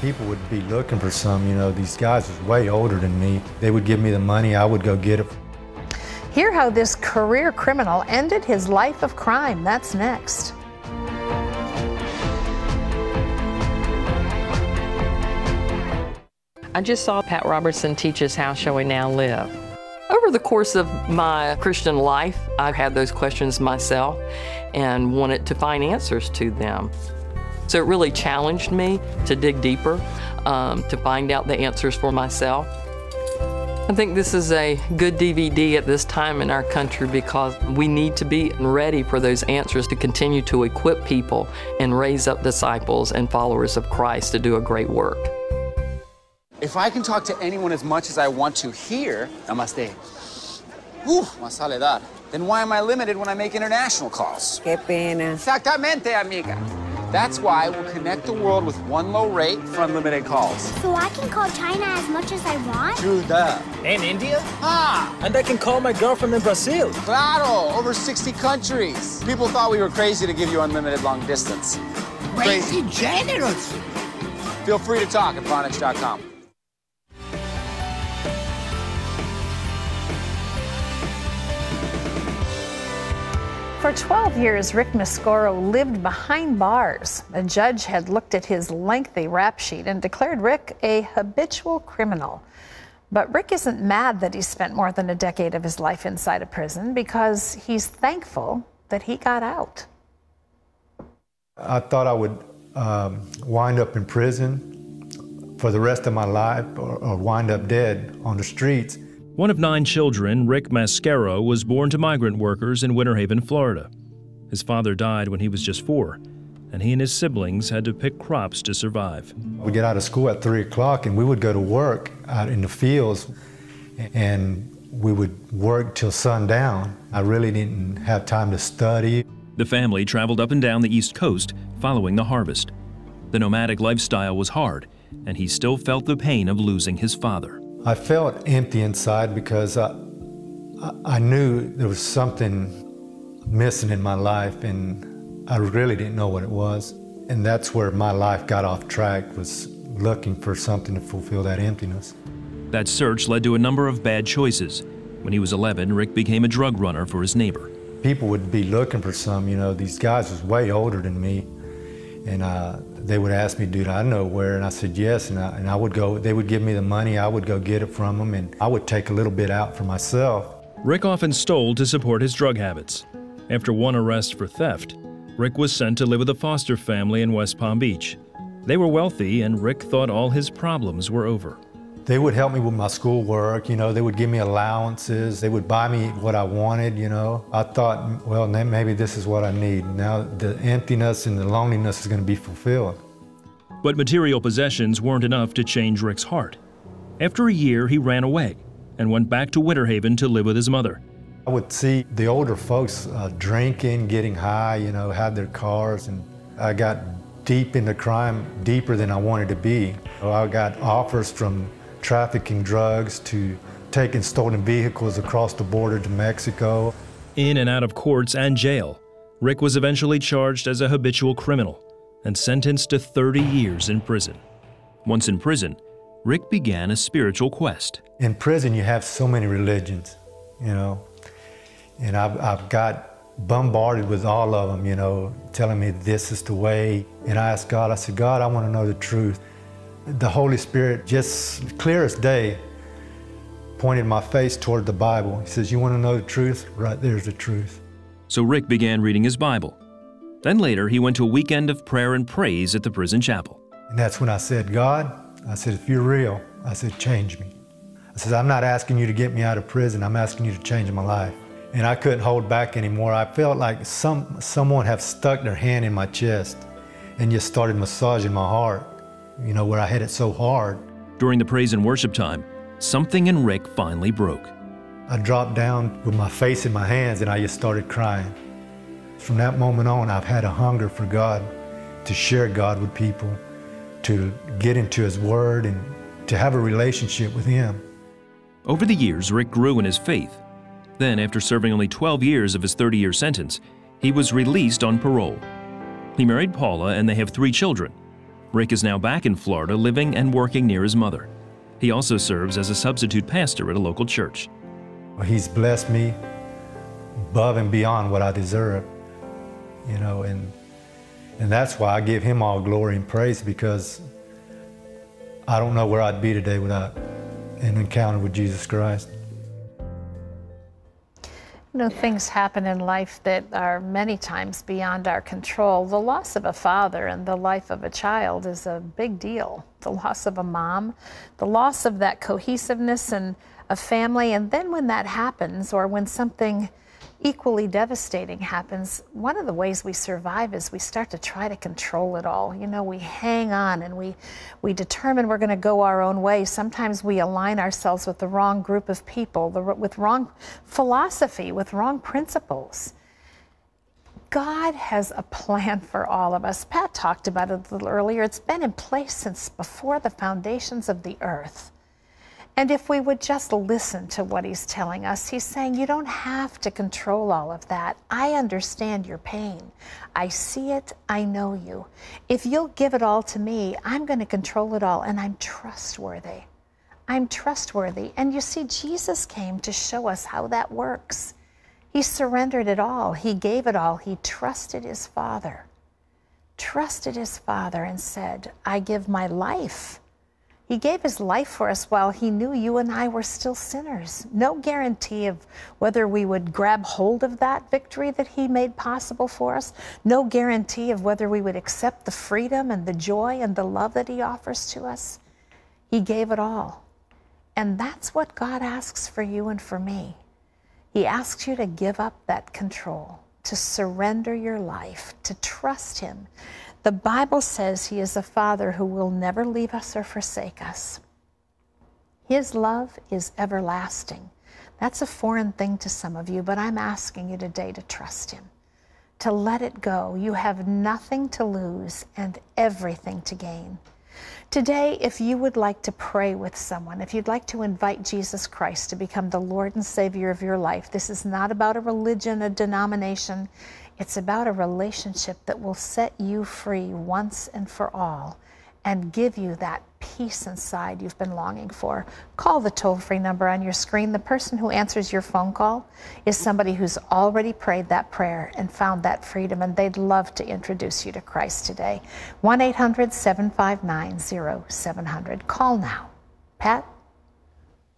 Speaker 6: People would be looking for some, you know, these guys was way older than me. They would give me the money, I would go get it.
Speaker 4: Hear how this career criminal ended his life of crime. That's next.
Speaker 7: I just saw Pat Robertson teach us How Shall We Now Live. Over the course of my Christian life, I've had those questions myself and wanted to find answers to them. So it really challenged me to dig deeper, to find out the answers for myself. I think this is a good DVD at this time in our country because we need to be ready for those answers to continue to equip people and raise up disciples and followers of Christ to do a great work.
Speaker 11: If I can talk to anyone as much as I want to here, namaste. Más soledad. Then why am I limited when I make international calls? Qué pena. Exactamente, amiga. That's why we'll connect the world with one low rate for unlimited calls.
Speaker 5: So I can call China as much as I want?
Speaker 11: True that.
Speaker 15: And India?
Speaker 11: Ah!
Speaker 15: And I can call my girlfriend in Brazil.
Speaker 11: Claro! Over 60 countries. People thought we were crazy to give you unlimited long distance.
Speaker 21: Crazy generous.
Speaker 11: Feel free to talk at Phonics.com.
Speaker 4: For 12 years, Rick Mascoro lived behind bars. A judge had looked at his lengthy rap sheet and declared Rick a habitual criminal. But Rick isn't mad that he spent more than a decade of his life inside a prison because he's thankful that he got out.
Speaker 6: I thought I would wind up in prison for the rest of my life or wind up dead on the streets.
Speaker 22: One of 9 children, Rick Mascaro, was born to migrant workers in Winter Haven, Florida. His father died when he was just 4, and he and his siblings had to pick crops to survive.
Speaker 6: We get out of school at 3 o'clock and we would go to work out in the fields and we would work till sundown. I really didn't have time to study.
Speaker 22: The family traveled up and down the East Coast following the harvest. The nomadic lifestyle was hard, and he still felt the pain of losing his father.
Speaker 6: I felt empty inside because I knew there was something missing in my life and I really didn't know what it was. And that's where my life got off track, was looking for something to fulfill that emptiness.
Speaker 22: That search led to a number of bad choices. When he was 11, Rick became a drug runner for his neighbor.
Speaker 6: People would be looking for some, you know, these guys was way older than me. And they would ask me, dude, I know where, and I said yes, and I would go, they would give me the money, I would go get it from them, and I would take a little bit out for myself.
Speaker 22: Rick often stole to support his drug habits. After one arrest for theft, Rick was sent to live with a foster family in West Palm Beach. They were wealthy, and Rick thought all his problems were over.
Speaker 6: They would help me with my schoolwork, you know, they would give me allowances, they would buy me what I wanted, you know. I thought, well, maybe this is what I need. Now the emptiness and the loneliness is going to be fulfilled.
Speaker 22: But material possessions weren't enough to change Rick's heart. After a year, he ran away and went back to Winter Haven to live with his mother.
Speaker 6: I would see the older folks drinking, getting high, you know, had their cars, and I got deep into crime, deeper than I wanted to be. I got offers from trafficking drugs to taking stolen vehicles across the border to Mexico.
Speaker 22: In and out of courts and jail, Rick was eventually charged as a habitual criminal and sentenced to 30 years in prison. Once in prison, Rick began a spiritual quest.
Speaker 6: In prison, you have so many religions, you know, and I've got bombarded with all of them, you know, telling me this is the way. And I asked God, I said, God, I want to know the truth. The Holy Spirit, just clear as day, pointed my face toward the Bible. He says, you want to know the truth? Right there's the truth.
Speaker 22: So Rick began reading his Bible. Then later, he went to a weekend of prayer and praise at the prison chapel.
Speaker 6: And that's when I said, God, I said, if you're real, I said, change me. I said, I'm not asking you to get me out of prison. I'm asking you to change my life. and I couldn't hold back anymore. I felt like someone had stuck their hand in my chest and just started massaging my heart, you know, where I had it so hard.
Speaker 22: During the praise and worship time, something in Rick finally broke.
Speaker 6: I dropped down with my face in my hands and I just started crying. From that moment on, I've had a hunger for God, to share God with people, to get into His Word and to have a relationship with Him.
Speaker 22: Over the years, Rick grew in his faith. Then, after serving only 12 years of his 30-year sentence, he was released on parole. He married Paula and they have 3 children. Rick is now back in Florida, living and working near his mother. He also serves as a substitute pastor at a local church.
Speaker 6: He's blessed me above and beyond what I deserve, you know, and that's why I give Him all glory and praise, because I don't know where I'd be today without an encounter with Jesus Christ.
Speaker 4: You know, things happen in life that are many times beyond our control. The loss of a father in the life of a child is a big deal. The loss of a mom, the loss of that cohesiveness in a family, and then when that happens, or when something equally devastating happens, one of the ways we survive is we start to try to control it all. You know, we hang on and we determine we're going to go our own way. Sometimes we align ourselves with the wrong group of people, with wrong philosophy, with wrong principles. God has a plan for all of us. Pat talked about it a little earlier. It's been in place since before the foundations of the earth. And if we would just listen to what He's telling us, He's saying, you don't have to control all of that. I understand your pain. I see it. I know you. If you'll give it all to me, I'm going to control it all, and I'm trustworthy. I'm trustworthy. And you see, Jesus came to show us how that works. He surrendered it all. He gave it all. He trusted His Father. Trusted His Father and said, I give my life. He gave His life for us while He knew you and I were still sinners. No guarantee of whether we would grab hold of that victory that He made possible for us. No guarantee of whether we would accept the freedom and the joy and the love that He offers to us. He gave it all. And that's what God asks for you and for me. He asks you to give up that control, to surrender your life, to trust Him. The Bible says He is a Father who will never leave us or forsake us. His love is everlasting. That's a foreign thing to some of you, but I'm asking you today to trust Him, to let it go. You have nothing to lose and everything to gain. Today, if you would like to pray with someone, if you'd like to invite Jesus Christ to become the Lord and Savior of your life, this is not about a religion, a denomination. It's about a relationship that will set you free once and for all and give you that peace inside you've been longing for. Call the toll-free number on your screen. The person who answers your phone call is somebody who's already prayed that prayer and found that freedom, and they'd love to introduce you to Christ today. 1-800-759-0700. Call now. Pat?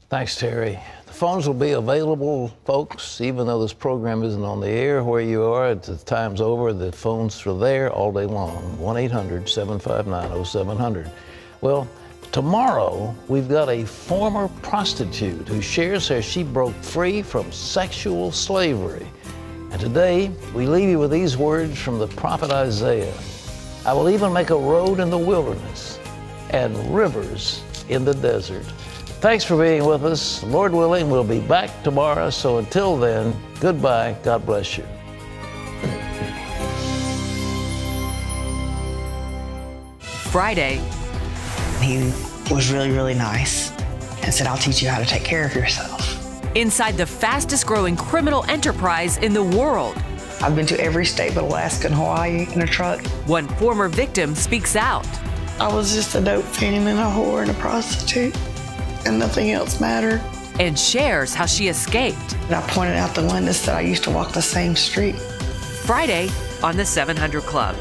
Speaker 3: Thanks, Terry. The phones will be available, folks, even though this program isn't on the air where you are. The time's over. The phones are there all day long. 1-800-759-0700. Well, tomorrow we've got a former prostitute who shares how she broke free from sexual slavery. And today we leave you with these words from the prophet Isaiah. I will even make a road in the wilderness and rivers in the desert. Thanks for being with us. Lord willing, we'll be back tomorrow. So until then, goodbye. God bless you.
Speaker 27: Friday.
Speaker 26: He was really, really nice and said, I'll teach you how to take care of yourself.
Speaker 27: Inside the fastest growing criminal enterprise in the world.
Speaker 26: I've been to every state but Alaska and Hawaii in a truck.
Speaker 27: One former victim speaks out.
Speaker 26: I was just a dope fiend and a whore and a prostitute, and nothing else mattered.
Speaker 27: And shares how she escaped.
Speaker 26: And I pointed out the windows that I used to walk the same street.
Speaker 27: Friday on the 700 Club.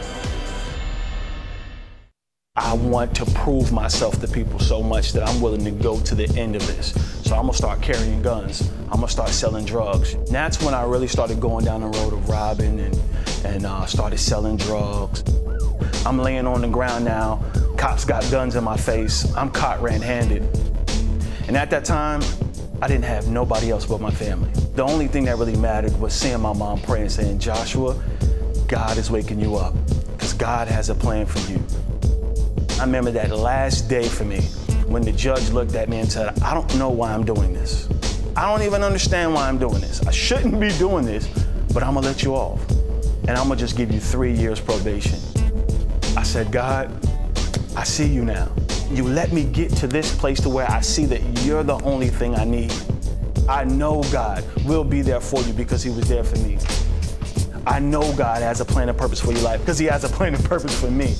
Speaker 15: I want to prove myself to people so much that I'm willing to go to the end of this. So I'm gonna start carrying guns. I'm gonna start selling drugs. And that's when I really started going down the road of robbing and started selling drugs. I'm laying on the ground now. Cops got guns in my face. I'm caught red-handed. And at that time, I didn't have nobody else but my family. The only thing that really mattered was seeing my mom pray and saying, Joshua, God is waking you up because God has a plan for you. I remember that last day for me when the judge looked at me and said, I don't know why I'm doing this. I don't even understand why I'm doing this. I shouldn't be doing this, but I'm gonna let you off. And I'm gonna just give you 3 years probation. I said, God, I see you now. You let me get to this place to where I see that you're the only thing I need. I know God will be there for you because he was there for me. I know God has a plan and purpose for your life because he has a plan and purpose for me.